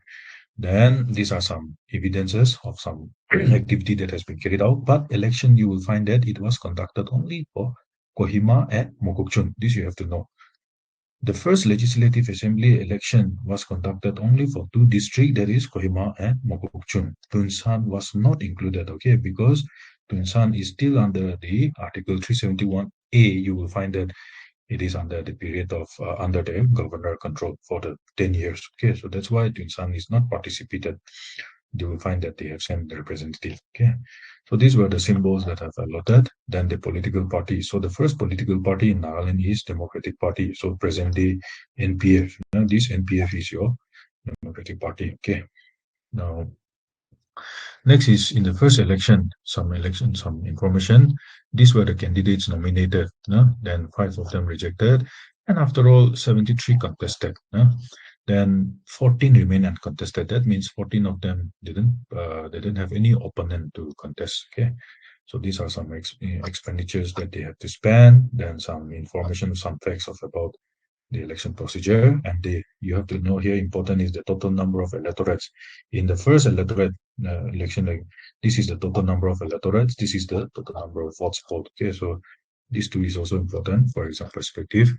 Then these are some evidences of some activity that has been carried out. But election, you will find that it was conducted only for Kohima and Mokokchung. This you have to know. The first legislative assembly election was conducted only for two districts, that is Kohima and Mokokchung. Tunsan was not included, okay, because Tunsan is still under the Article 371A. You will find that it is under the period of under the governor control for the 10 years. Okay, so that's why Tunsan is not participated. You will find that they have sent the representative. Okay, so these were the symbols that I've allotted. Then the political party. So the first political party in Nagaland is Democratic Party. So present day NPF. Now this NPF is your Democratic Party. Okay. Now next is in the first election, some information. These were the candidates nominated. Then 5 of them rejected. And after all, 73 contested. Then 14 remain uncontested. That means 14 of them didn't have any opponent to contest. Okay. So these are some expenditures that they have to spend. Then some information, some facts about the election procedure, and you have to know here important is the total number of electorates. In the first electorate election, this is the total number of electorates, this is the total number of votes polled. Okay, so these two is also important for exam perspective.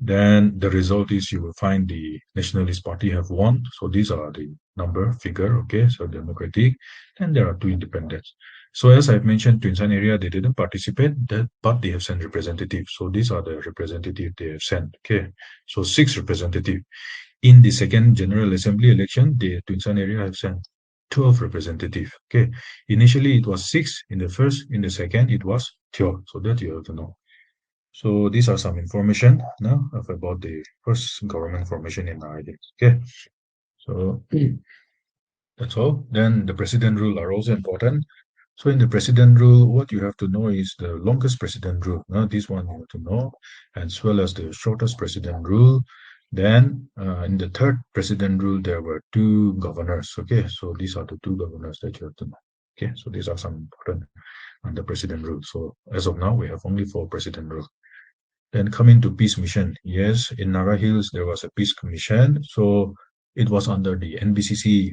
Then the result is you will find the Nationalist Party have won. So these are the number figure. Okay, so Democratic, and there are two independents. So as I've mentioned, Tunsan area they didn't participate, but they have sent representatives. So these are the representatives they have sent. Okay, so 6 representatives. In the second General Assembly election, the Tunsan area have sent 12 representatives. Okay, initially it was 6 in the first, in the second it was 12. So that you have to know. So these are some information now about the first government formation in Nagaland. Okay, so that's all. Then the president rule are also important. So in the president rule, what you have to know is the longest president rule. Now this one you have to know, as well as the shortest president rule. Then in the third president rule, there were 2 governors. Okay, so these are the 2 governors that you have to know. Okay, so these are some important on the president rule. So as of now, we have only 4 president rule. Then coming to peace mission, yes, in Naga Hills there was a peace commission. So it was under the NBCC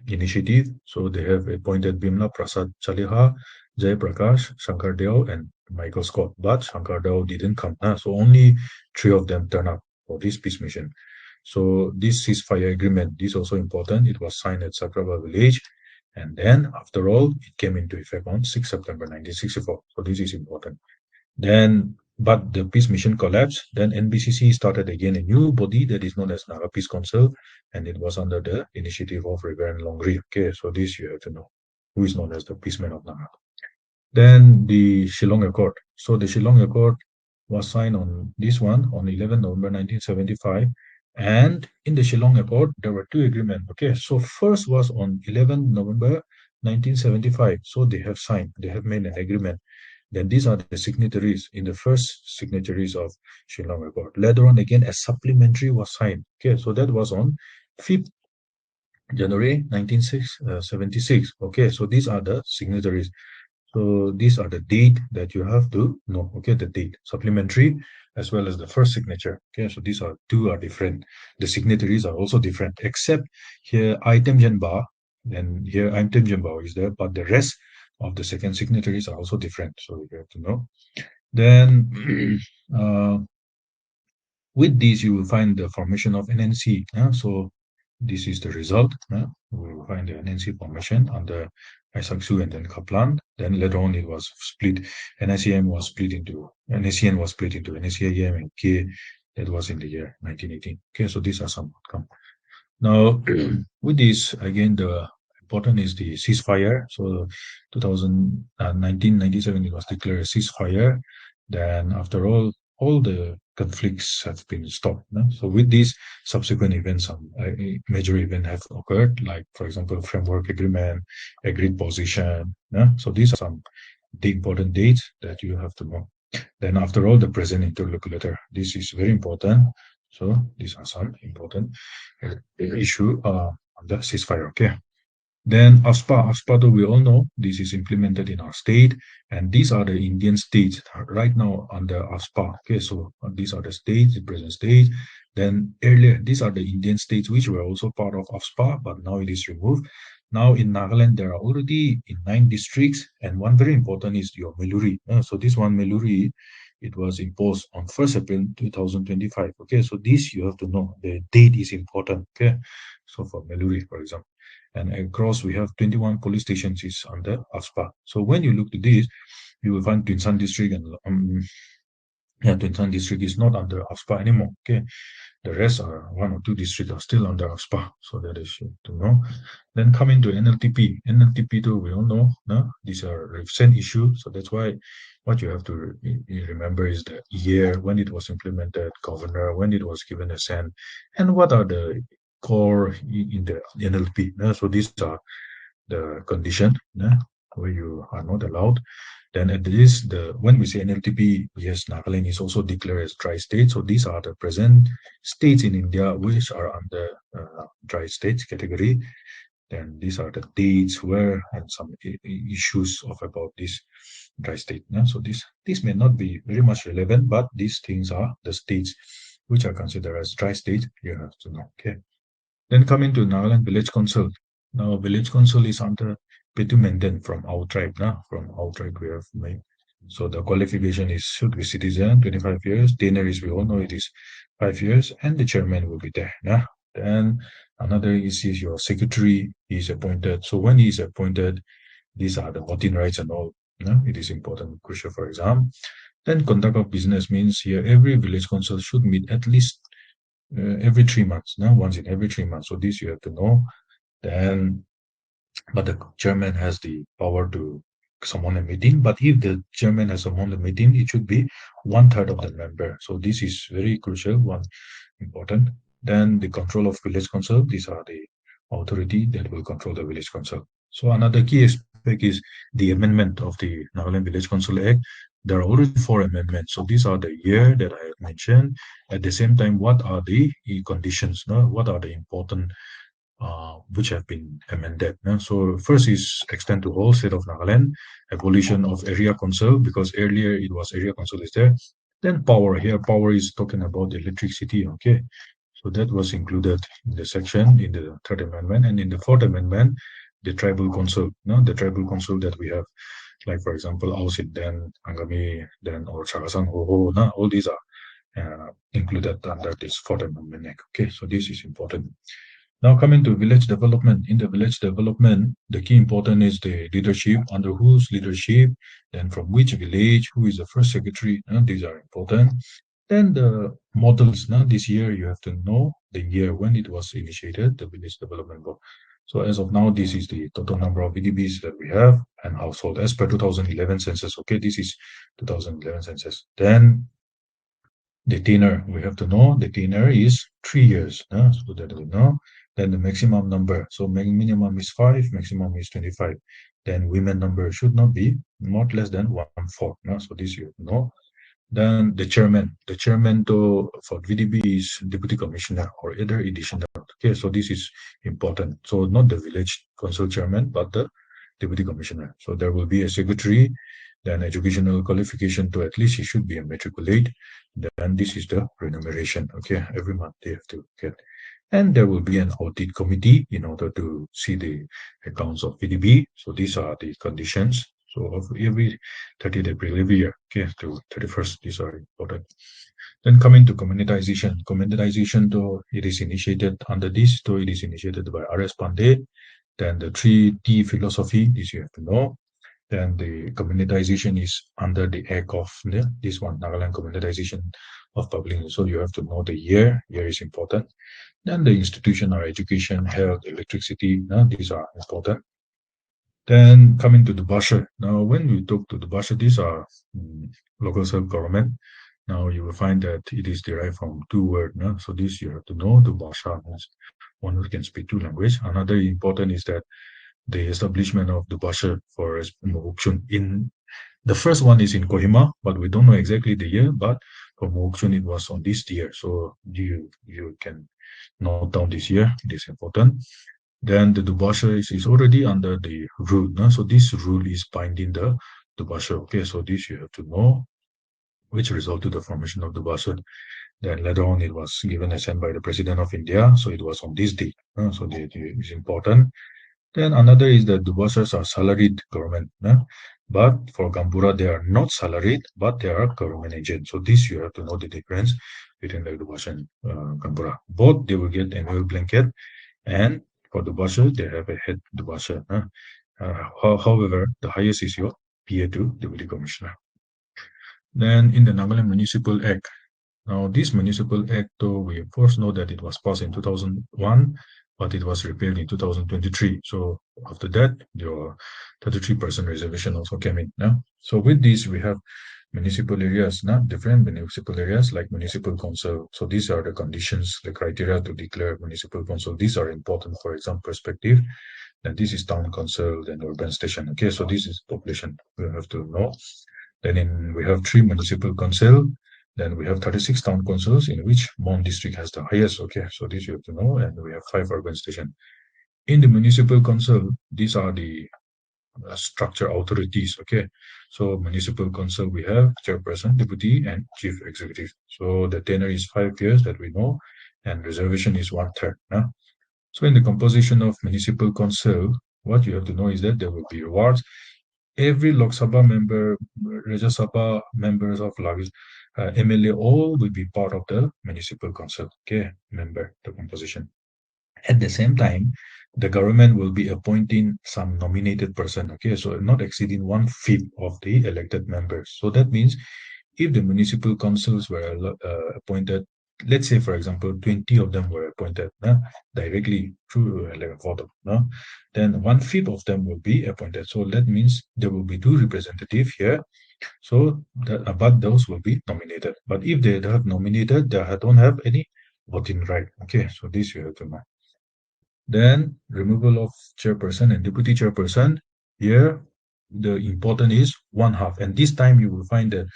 initiative. So they have appointed Bimla Prasad Chaliha, Jay Prakash, Shankar Deo, and Michael Scott. But Shankar Deo didn't come. So only 3 of them turned up for this peace mission. So this ceasefire agreement is also important. It was signed at Sakraba village. And then after all, it came into effect on 6 September 1964. So this is important. Then, but the peace mission collapsed. Then NBCC started again a new body that is known as Naga Peace Council, and it was under the initiative of Reverend Longri. Okay, so this you have to know, who is known as the peaceman of Naga. Then the Shillong Accord. So the Shillong Accord was signed on this one on 11 November 1975. And in the Shillong Accord, there were 2 agreements. Okay, so first was on 11 November 1975. So they have signed, they have made an agreement. Then these are the signatories in the first signatories of Shillong Accord. Later on, again, a supplementary was signed. Okay, so that was on 5th January 1976. Okay, so these are the signatories. So these are the date that you have to know. Okay, the date, supplementary, as well as the first signature. Okay, so these are 2 are different. The signatories are also different, except here item Jenba, and here item Jenba is there, but the rest of the second signatories are also different. So you have to know. Then with these, you will find the formation of NNC. So this is the result. We will find the NNC formation under Isaksu and then Kaplan. Then later on, it was split. NSCM was split into NSCN was split into NSCIM and K. That was in the year 1918. Okay, so these are some outcome. Now, with this, again, the important is the ceasefire. So 1997, it was declared a ceasefire. Then after all the conflicts have been stopped. So with these subsequent events, some major events have occurred, like, for example, framework agreement, agreed position. So these are some important dates that you have to know. Then after all, the present interlocutor. This is very important. So these are some important issue on the ceasefire. Okay. Then ASPA, though we all know this is implemented in our state, and these are the Indian states right now under ASPA. Okay, so these are the states, the present state. Then earlier, these are the Indian states which were also part of ASPA, but now it is removed. Now in Nagaland, there are already in 9 districts, and one very important is your Meluri. So this one Meluri it was imposed on 1st April 2025. Okay, so this you have to know. The date is important. Okay, so for Meluri, for example, and across we have 21 police stations is under ASPA. So when you look to this, you will find Tunsan district and yeah, Tunsan district is not under ASPA anymore. Okay, the rest are one or two districts are still under ASPA, so that is to know. Then coming to NLTP. NLTP too, we all know, no? These are recent issues, so that's why what you have to remember is the year when it was implemented, governor, when it was given assent, and what are the core in the NLP. No? So these are the condition, no? Where you are not allowed. Then at this, when we say NLTP, yes, Nagaland is also declared as dry state. So these are the present states in India which are under dry states category. Then these are the dates where and some issues of about this dry state. Yeah? So this may not be very much relevant, but these things are the states which are considered as dry state. You have to know. Okay. Then coming to Nagaland Village Council. Now Village Council is under Petumenden from our tribe. From our tribe we have made. So the qualification is should be citizen, 25 years. Tenure is, we all know it is 5 years, and the chairman will be there. Then another is your secretary is appointed. So when he is appointed, these are the voting rights and all. It is important, crucial for exam. Then conduct of business means here every village council should meet at least every 3 months. Once in every 3 months. So this you have to know. Then, but the chairman has the power to summon a meeting. But if the chairman has summoned a meeting, it should be 1/3 of the member. So this is very crucial, one important. Then the control of village council. These are the authority that will control the village council. So another key aspect is the amendment of the Nagaland Village Council Act. There are already 4 amendments. So these are the year that I have mentioned. At the same time, what are the conditions? What are the important which have been amended? So first is extend to whole state of Nagaland, abolition of area council, because earlier it was area council is there. Then power, here power is talking about electricity. Okay, so that was included in the section in the 3rd amendment. And in the 4th amendment, the tribal council, the tribal council that we have, like for example, Ausit, then Angami, then or Chagasan, Hoho, all these are included under this 4th amendment. Okay, so this is important. Now coming to village development. In the village development, the key important is the leadership, under whose leadership, then from which village, who is the first secretary. These are important. Then the models. Now this year you have to know the year when it was initiated, the village development board. So as of now, this is the total number of VDBs that we have and household as per 2011 census. Okay, this is 2011 census. Then the tenure, we have to know the tenure is 3 years. So that we know. Then the maximum number. So minimum is 5, maximum is 25. Then women number should not be not less than 1/4. So this you know. Then the chairman. The chairman for VDB is deputy commissioner or either additional. Okay, so this is important. So not the village council chairman, but the deputy commissioner. So there will be a secretary, then educational qualification to at least he should be a matriculate. Then this is the remuneration. Okay, every month they have to get. And there will be an audit committee in order to see the accounts of VDB. So these are the conditions. So of every 30th April every year, okay, to 31st, these are important. Then coming to communitization. Communitization, though it is initiated under this, though it is initiated by R.S. Pandey. Then the 3T philosophy, this you have to know. Then the communitization is under the act of this one, Nagaland communitization of public. So you have to know the year. Year is important. Then the institution or education, health, electricity, these are important. Then coming to the Basha. Now, when we talk to the Basha, these are local self-government. Now you will find that it is derived from 2 words. So this you have to know. The Basha means one who can speak 2 languages. Another important is that the establishment of the Basha for Mohukchun in the first one is in Kohima, but we don't know exactly the year. But for Mohukchun, it was on this year. So you can note down this year. It is important. Then the Dubasha is already under the rule. So this rule is binding the Dubasha. Okay, so this you have to know, which resulted to the formation of Dubasha. Then later on, it was given assent by the President of India. So it was on this date. So that is important. Then another is that Dubashas are salaried government. But for Gambura, they are not salaried, but they are government agents. So this you have to know the difference between the Dubasha and Gambura. Both they will get annual blanket, and for Dubasha they have a head Dubasha. However, the highest is your PA2 Deputy Commissioner. Then in the Nagaland Municipal Act, now, this municipal act, though, we first know that it was passed in 2001, but it was repealed in 2023. So after that, your 33% reservation also came in. So with this, we have municipal areas, different municipal areas like municipal council. So these are the conditions, the criteria to declare municipal council. These are important for exam perspective. Then this is town council, then urban station. Okay, so this is population. We have to know. Then we have 3 municipal council. Then we have 36 town councils in which Mon district has the highest. Okay, so this you have to know. And we have 5 urban stations. In the municipal council, these are the structure authorities. Okay, so municipal council, we have chairperson, deputy, and chief executive. So the tenure is 5 years that we know, and reservation is 1/3. So in the composition of municipal council, what you have to know is that there will be rewards. Every Lok Sabha member, Rajya Sabha members of MLA, all will be part of the municipal council. Okay, member, the composition. At the same time, the government will be appointing some nominated person. Okay, so not exceeding 1/5 of the elected members. So that means if the municipal councils were appointed, let's say, for example, 20 of them were appointed directly through like a vote, then 1/5 of them will be appointed. So that means there will be 2 representatives here. So but those will be nominated. But if they have nominated, they don't have any voting right. Okay, so this you have to know. Then removal of chairperson and deputy chairperson. Here, the important is 1/2. And this time you will find that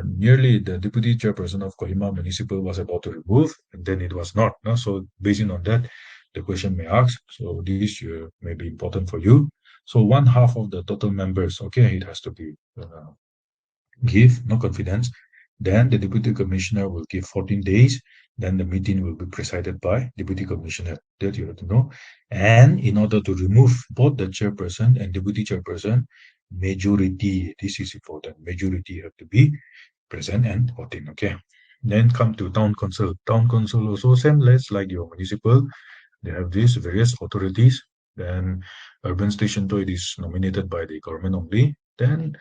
nearly the deputy chairperson of Kohima Municipal was about to remove, and then it was not. No? So based on that, the question may ask. So this may be important for you. So 1/2 of the total members, okay, it has to be give, no confidence. Then the deputy commissioner will give 14 days. Then the meeting will be presided by deputy commissioner. That you have to know. And in order to remove both the chairperson and deputy chairperson, majority, this is important, majority have to be present and voting. Okay. Then come to town council. Town council also same less like your municipal. They have these various authorities. Then urban station, though it is nominated by the government only. Then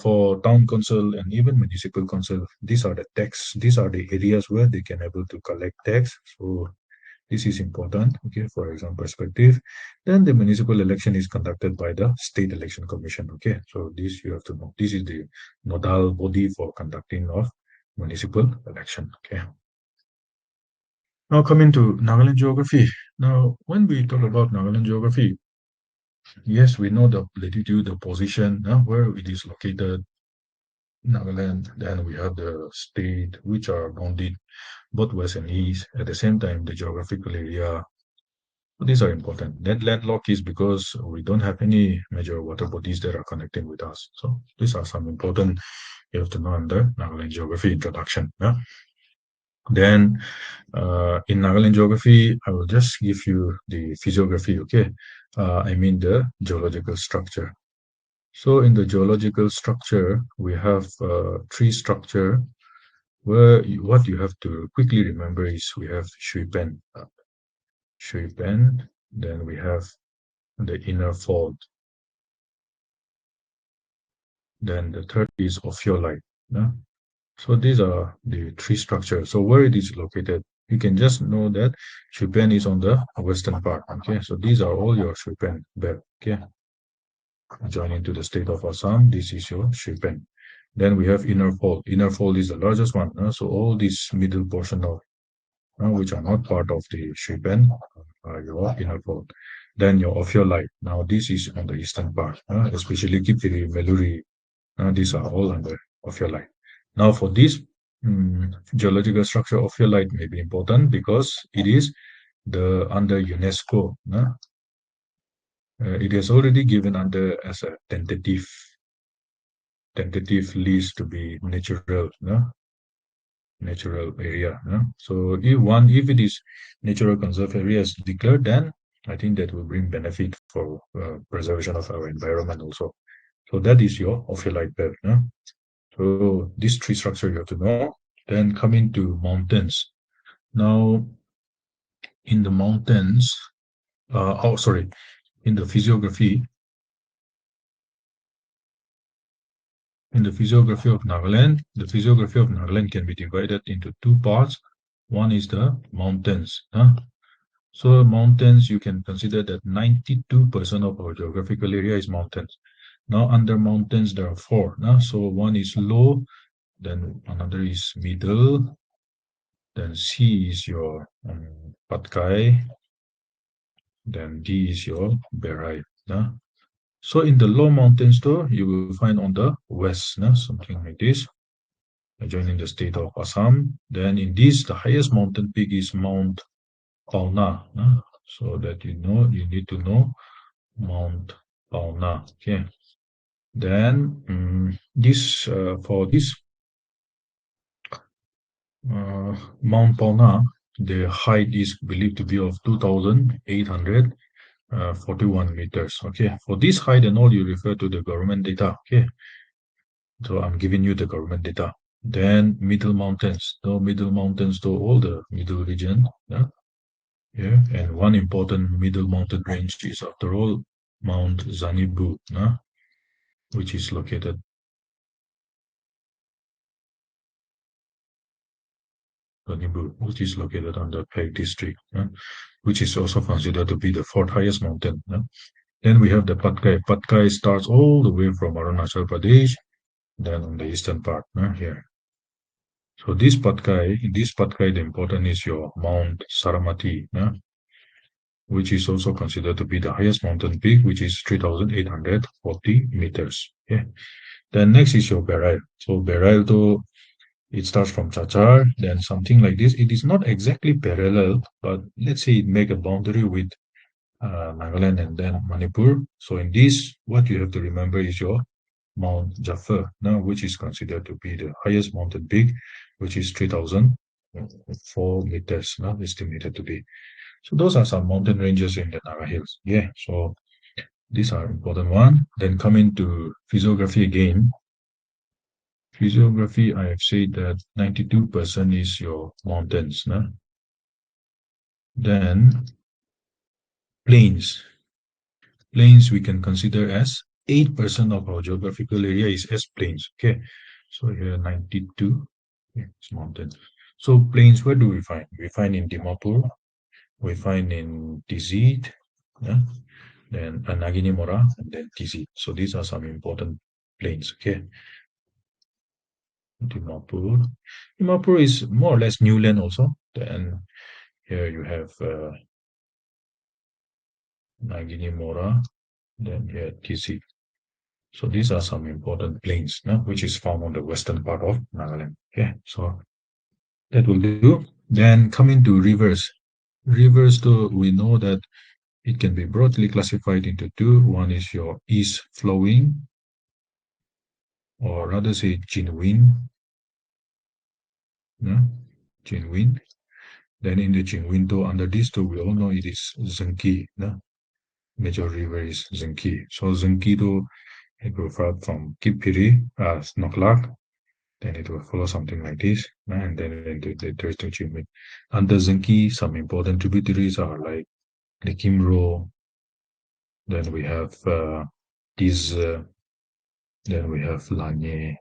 for town council and even municipal council, these are the tax, these are the areas where they can able to collect tax. So this is important, okay, for example perspective. Then the municipal election is conducted by the State Election Commission, okay. So this you have to know. This is the nodal body for conducting of municipal election, okay. Now coming to Nagaland geography. Now, when we talk about Nagaland geography, yes, we know the latitude, the position, where it is located, Nagaland. Then we have the state, which are bounded both west and east. At the same time, the geographical area. These are important. Then landlocked is because we don't have any major water bodies that are connecting with us. So these are some important you have to know under Nagaland geography introduction. Then in Nagaland geography, I will just give you the physiography. Okay, I mean the geological structure. So in the geological structure, we have 3 structure where what you have to quickly remember is we have Shuipen, then we have the inner fault. Then the third is ophiolite. So these are the 3 structures. So where it is located, you can just know that Shuipen is on the western part. Okay, so these are all your Shuipen belt. Okay, joining to the state of Assam, this is your Shuipen. Then we have inner fold. Inner fold is the largest one. So all this middle portion of which are not part of the Shuipen are your inner fold. Then your ophiolite. Now this is on the eastern part, especially Kipiri, Veluri. These are all under ophiolite. Now for this geological structure, ophiolite may be important because it is the under UNESCO. It is already given under as a tentative list to be natural area. So if it is natural conserved area is declared, then I think that will bring benefit for preservation of our environment also. So that is your ophiolite belt. So these three structure you have to know. Then coming to mountains. Now in the mountains, in the physiography, the physiography of Nagaland can be divided into two parts. One is the mountains. So mountains, you can consider that 92% of our geographical area is mountains. Now under mountains, there are four. So one is low, then another is middle, then C is your Patkai, then D is your Berai. So in the low mountains though, you will find on the west, something like this, adjoining the state of Assam. Then in this, the highest mountain peak is Mount Pauna. So that you need to know Mount Pauna. Okay. Then for this Mount Pauna, the height is believed to be of 2,841 meters. Okay. For this height and all, you refer to the government data. Okay. So I'm giving you the government data. Then middle mountains, all the middle region. Yeah. And one important middle mountain range is, after all, Mount Zanibu, which is located on the Peg district, which is also considered to be the fourth highest mountain. Then we have the Patkai. Patkai starts all the way from Arunachal Pradesh, then on the eastern part here. So in this Patkai, the important is your Mount Saramati, which is also considered to be the highest mountain peak, which is 3,840 meters. Okay. Then next is your Berai. So Berai, though, it starts from Chachar, then something like this. It is not exactly parallel, but let's say it make a boundary with Nagaland and then Manipur. So in this, what you have to remember is your Mount Jaffa, which is considered to be the highest mountain peak, which is 3,004 meters, estimated to be. So those are some mountain ranges in the Naga Hills. Yeah, so these are important one. Then coming to physiography again. Physiography, I have said that 92% is your mountains. Then plains. Plains we can consider as 8% of our geographical area is as plains. Okay, so here 92 it's mountain. So plains, where do we find? We find in Dimapur, we find in Tizit, then Nagini Mora, and then Tizit. So these are some important plains. Okay, Dimapur. Dimapur is more or less new land also. Then here you have Nagini Mora, then here Tizit. So these are some important plains, which is found on the western part of Nagaland. Okay, so that will do. Then coming to rivers. Rivers, though, we know that it can be broadly classified into two. One is your east flowing, or rather say Jinwin. Jinwin. Then in the Jinwin, though, under this, though, we all know it is Zengki. Major river is Zengki. So Zengki, though, it will start from Kipiri, Noklak, then it will follow something like this, and then there is the Jinwin. Under Zengki, some important tributaries are like the Kimro, then we have Tiz, then we have Lanye.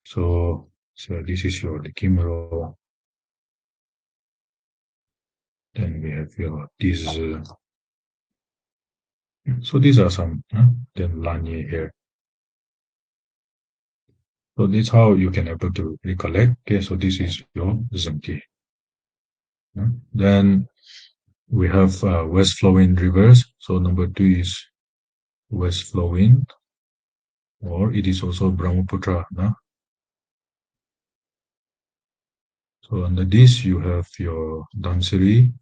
So this is your Kimro. Then we have your Tiz. So these are some. Then Lanye here. So this is how you can able to recollect. Okay, so this is your Zengki. Then we have west flowing rivers. So number 2 is west flowing, or it is also Brahmaputra. So under this you have your Dhansiri,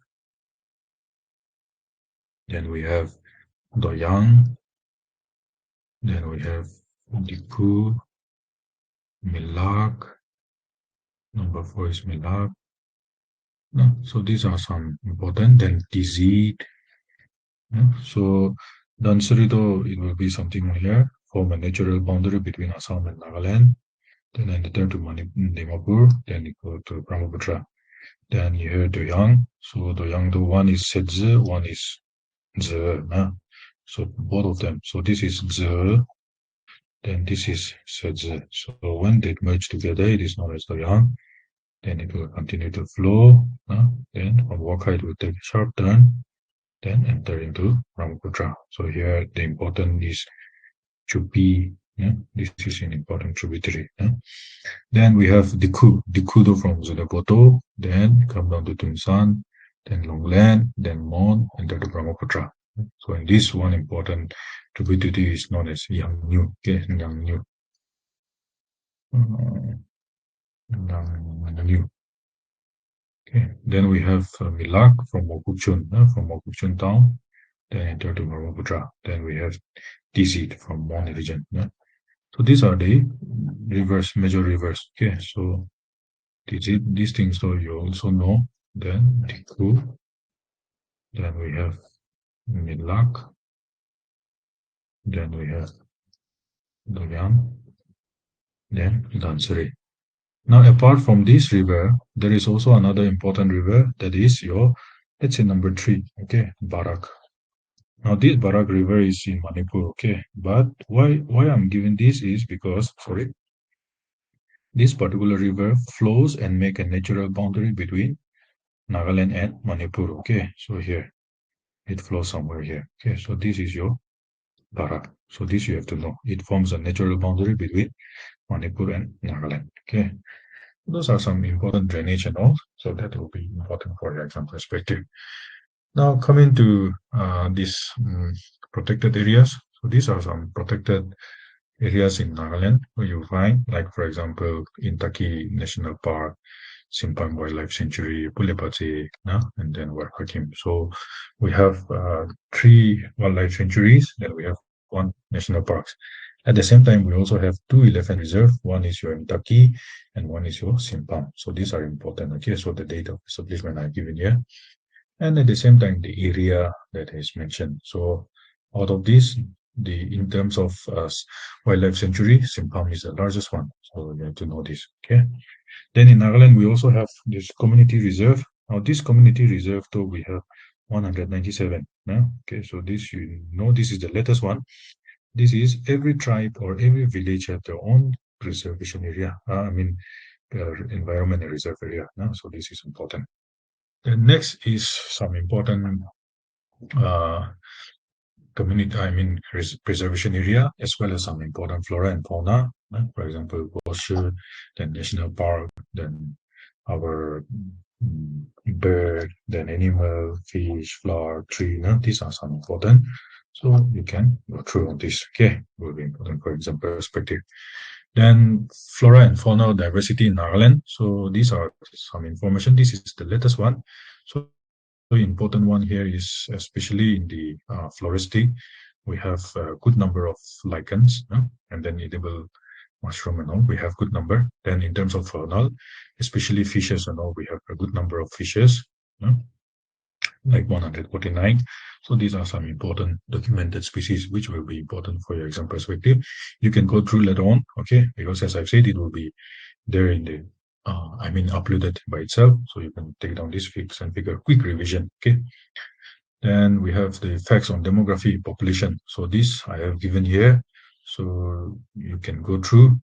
then we have Doyang, then we have Diku, Milak, number 4 is Milak. So these are some important. Then Tizit. So Dhansiri, though, it will be something here form a natural boundary between Assam and Nagaland. Then I return to Dimapur. Then you go to Brahmaputra. Then here Doyang. So Doyang, the one is Sedze, one is Ze. So both of them. So this is Ze, then this is Sedze. So when they merge together, it is known as Doyang. Then it will continue to flow. Then from Wakai it will take a sharp turn, then enter into Brahmaputra. So here the important is Chupi. This is an important tributary. Then we have Dikudo from Zulaboto, then come down to Tunsan, then Longland, then Mon, enter to Brahmaputra. So in this one important tributary is known as Yangnu. Okay, Yangnu. Yangnu. Okay, then we have Milak from Mokokchung town, then enter to Brahmaputra. Then we have Tizit from Mon region. So these are the rivers, major rivers. Okay, so these things, so you also know. Then Diku, then we have Milak, then we have Doyan, then Dhansari. Now, apart from this river, there is also another important river, that is your, let's say number 3, okay, Barak. Now, this Barak river is in Manipur, okay, but why I'm giving this is because, this particular river flows and make a natural boundary between Nagaland and Manipur, okay, so here, it flows somewhere here, okay, so this is your Barak. So this you have to know. It forms a natural boundary between Manipur and Nagaland, okay. Those are some important drainage and all, so that will be important for your exam perspective. Now coming to these protected areas. So these are some protected areas in Nagaland where you find, like for example, Intaki National Park, Simpang Wildlife Sanctuary, Pulepache, and then Warhakim. So we have 3 wildlife sanctuaries, then we have 1 national parks. At the same time, we also have 2 elephant reserve. One is your Intaki and one is your Simpang. So these are important. Okay, so the date of establishment I've given here. And at the same time, the area that is mentioned. So out of this, in terms of wildlife sanctuary, Simpang is the largest one. So you have to know this. Okay. Then in Nagaland, we also have this community reserve. Now this community reserve, though, we have 197. Okay, so this, you know, this is the latest one. This is every tribe or every village have their own preservation area. Environment and reserve area. So this is important. The next is some important preservation area, as well as some important flora and fauna. For example, Bosher, then national park, then our bird, then animal, fish, flower, tree. These are some important. So you can go through on this. Okay, will be important for exam perspective. Then flora and fauna diversity in Nagaland. So these are some information. This is the latest one. So the important one here is especially in the floristic, we have a good number of lichens, and then edible mushroom and all, we have good number. Then in terms of faunal, especially fishes and all, we have a good number of fishes, like 149. So these are some important documented species which will be important for your exam perspective. You can go through later on, okay, because as I've said, it will be there in the uploaded by itself, so you can take down these facts and figure quick revision. Okay, then we have the facts on demography, population. So this I have given here, so you can go through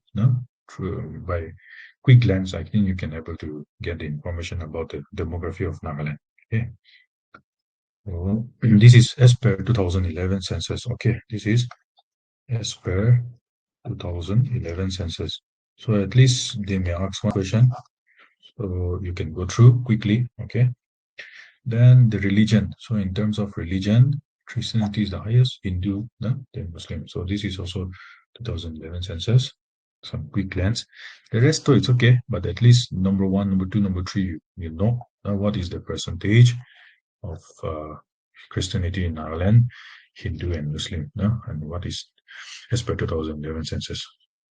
by quick glance. I think you can able to get the information about the demography of Nagaland. Okay, so this is as per 2011 census. Okay, this is as per 2011 census. So at least they may ask one question, so you can go through quickly. Okay, then the religion. So in terms of religion, Christianity is the highest, Hindu, then Muslim. So this is also 2011 census. Some quick glance. The rest, though, it's okay, but at least number 1, number 2, number 3, you know what is the percentage of Christianity in Nagaland, Hindu and Muslim, and what is as per 2011 census.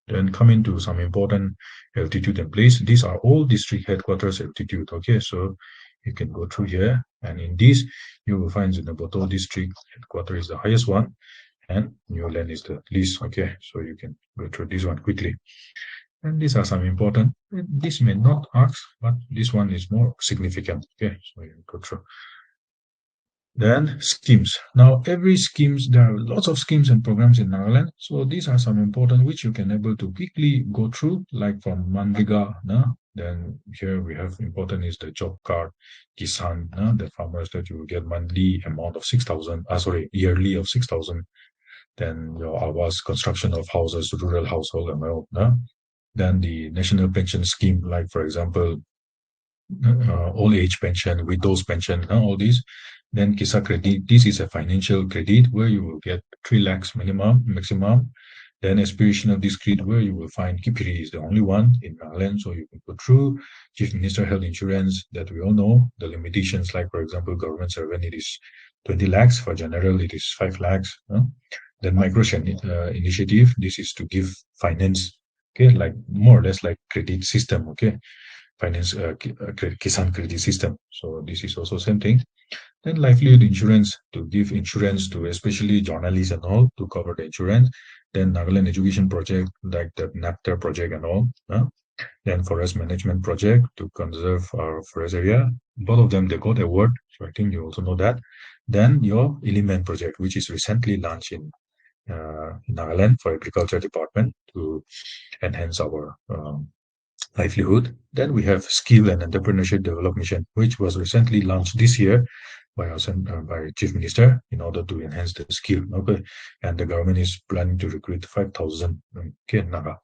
Then coming to some important altitude and place. These are all district headquarters altitude. Okay, so you can go through here, and in this you will find Zinaboto district headquarters is the highest one, and new land is the lease. Okay, so you can go through this one quickly. And these are some important. This may not ask, but this one is more significant. Okay, so you go through. Then schemes. Now every schemes, there are lots of schemes and programs in Nagaland. So these are some important which you can able to quickly go through, like from Mandriga. Then here we have important is the job card, Kisan, the farmers that you will get monthly amount of 6,000, sorry, yearly of 6,000. Then your Awas construction of houses, rural household and all. Then the national pension scheme, like for example, old age pension, widow's pension, all these. Then Kisa credit, this is a financial credit where you will get 3 lakhs maximum. Then aspirational discrete where you will find Kipiri is the only one in Nagaland, so you can go through Chief Minister Health Insurance that we all know the limitations, like for example, government servant it is 20 lakhs, for general it is 5 lakhs. Then micro initiative, this is to give finance, okay, like more or less like credit system, okay, finance Kisan credit system. So this is also same thing. Then livelihood insurance to give insurance to especially journalists and all to cover the insurance. Then Nagaland education project like the NAPTER project and all. Then forest management project to conserve our forest area. Both of them they got award. So I think you also know that. Then your element project, which is recently launched in Nagaland for agriculture department to enhance our livelihood. Then we have skill and entrepreneurship development mission, which was recently launched this year by us by Chief Minister in order to enhance the skill. Okay, and the government is planning to recruit 5,000 Naga.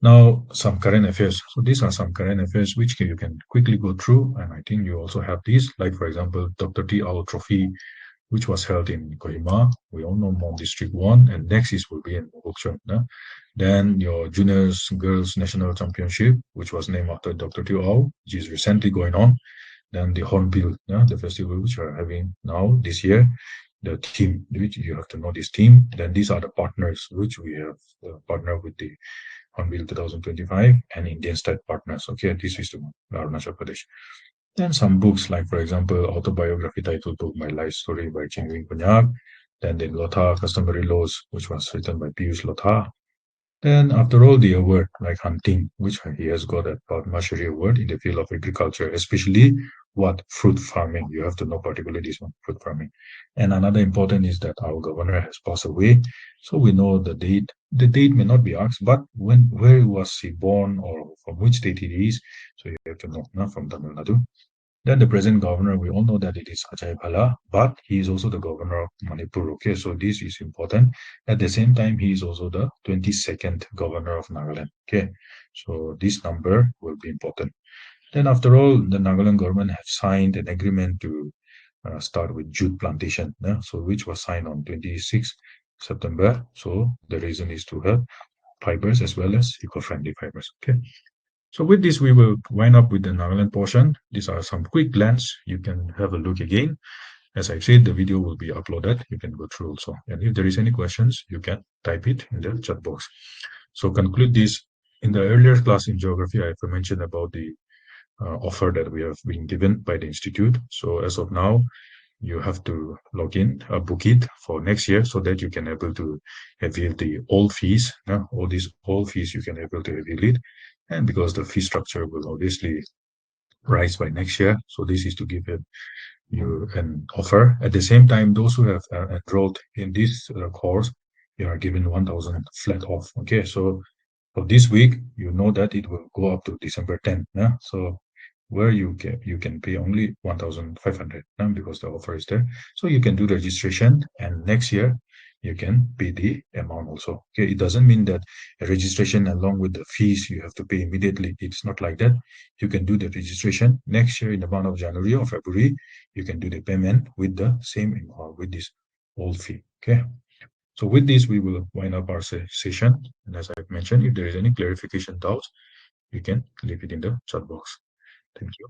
Now, some current affairs. So these are some current affairs which you can quickly go through, and I think you also have these. Like for example, Dr. T. Al Trophy, which was held in Kohima. We all know Mom District 1, and next is will be in Bukchon. Then your Juniors Girls National Championship, which was named after Dr. Teo Au, which is recently going on. Then the Hornbill, the festival which we are having now this year. The team, which you have to know this team. Then these are the partners which we have partnered with the Hornbill 2025 and Indian State partners. Okay, this is the Arunachal Pradesh. Then some books, like for example, autobiography titled book My Life Story by Chingwing Punyak. Then the Lotha Customary Laws, which was written by Piyush Lotha. Then after all, the award like hunting, which he has got a Padma Shri award in the field of agriculture, especially what fruit farming. You have to know particularly this one, fruit farming. And another important is that our governor has passed away, so we know the date. The date may not be asked, but where was he born or from which state he is. So you have to know, not from Tamil Nadu. Then the present governor, we all know that it is Ajay Bhala, but he is also the governor of Manipur. Okay, so this is important. At the same time, he is also the 22nd governor of Nagaland. Okay, so this number will be important. Then after all, the Nagaland government have signed an agreement to start with jute plantation, so which was signed on 26 September. So the reason is to have fibers as well as eco-friendly fibers. Okay. So with this, we will wind up with the Nagaland portion. These are some quick glance. You can have a look again. As I said, the video will be uploaded. You can go through also. And if there is any questions, you can type it in the chat box. So conclude this. In the earlier class in geography, I have mentioned about the offer that we have been given by the institute. So as of now, you have to log in, book it for next year so that you can able to avail the old fees. All these old fees you can able to avail it. And because the fee structure will obviously rise by next year, so this is to give you an offer. At the same time, those who have enrolled in this course, you are given 1,000 flat off. Okay, so for this week, you know that it will go up to December 10th. So where you can pay only 1,500 because the offer is there. So you can do registration, and next year you can pay the amount also. Okay, it doesn't mean that a registration along with the fees you have to pay immediately. It's not like that. You can do the registration next year in the month of January or February. You can do the payment with the same amount with this old fee. Okay. So with this, we will wind up our session. And as I've mentioned, if there is any clarification doubts, you can leave it in the chat box. Thank you.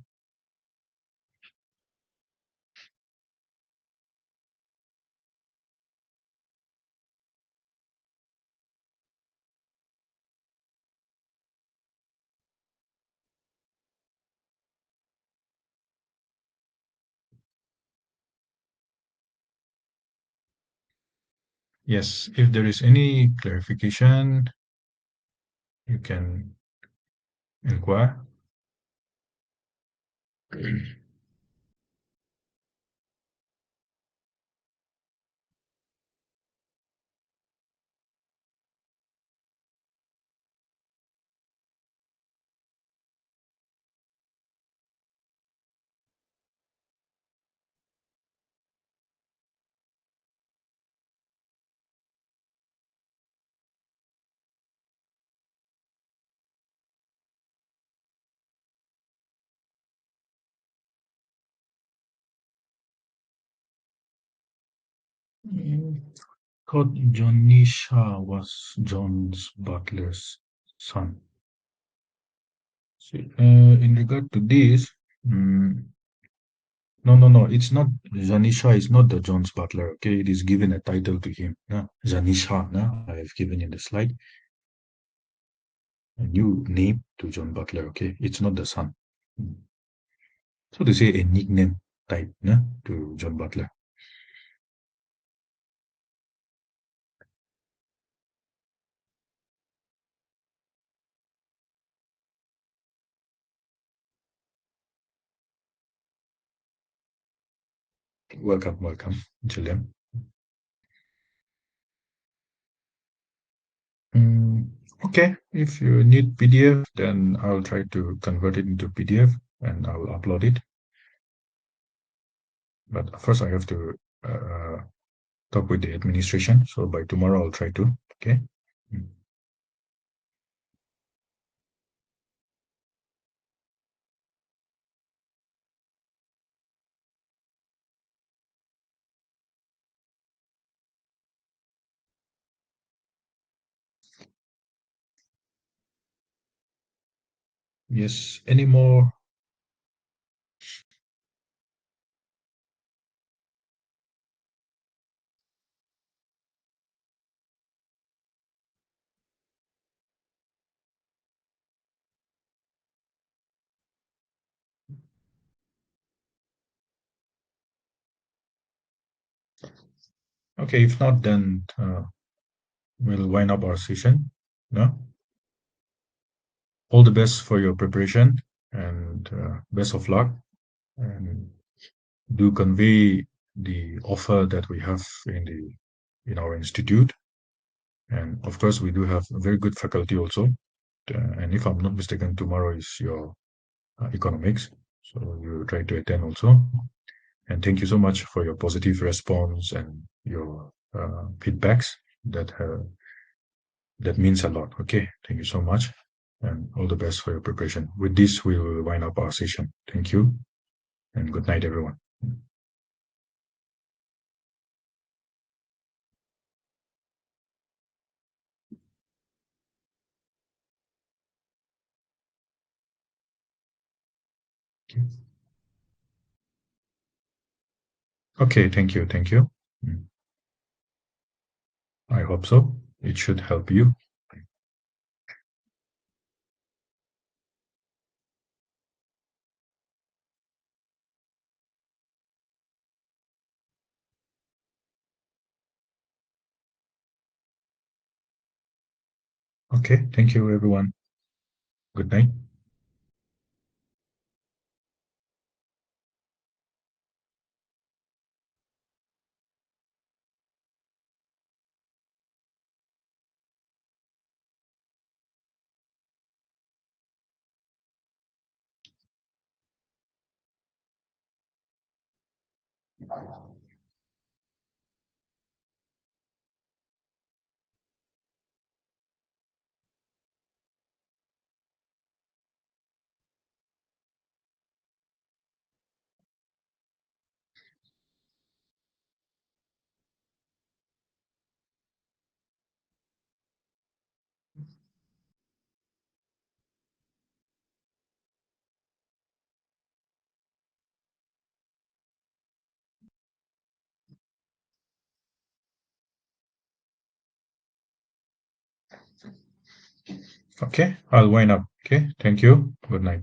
Yes, if there is any clarification, you can inquire. Thought Johnny Shah was John's butler's son. See, in regard to this, mm, no, it's not. Janisha is not the John's butler. Okay, it is given a title to him. Janisha. I have given in the slide a new name to John Butler. Okay, it's not the son. Mm. So to say a nickname type to John Butler. Welcome, Gillian. Mm, okay, if you need PDF, then I'll try to convert it into PDF and I'll upload it. But first, I have to talk with the administration. So by tomorrow, I'll try to. Okay. Mm. Yes. Any more? Okay. If not, then we'll wind up our session. No. All the best for your preparation and best of luck. And do convey the offer that we have in our institute. And of course, we do have a very good faculty also. And if I'm not mistaken, tomorrow is your economics. So you try to attend also. And thank you so much for your positive response and your feedbacks. That means a lot. Okay, thank you so much, and all the best for your preparation. With this, we will wind up our session. Thank you, and good night, everyone. Okay, thank you. Mm, I hope so. It should help you. Okay, thank you, everyone. Good night. Okay, I'll wind up. Okay, thank you. Good night.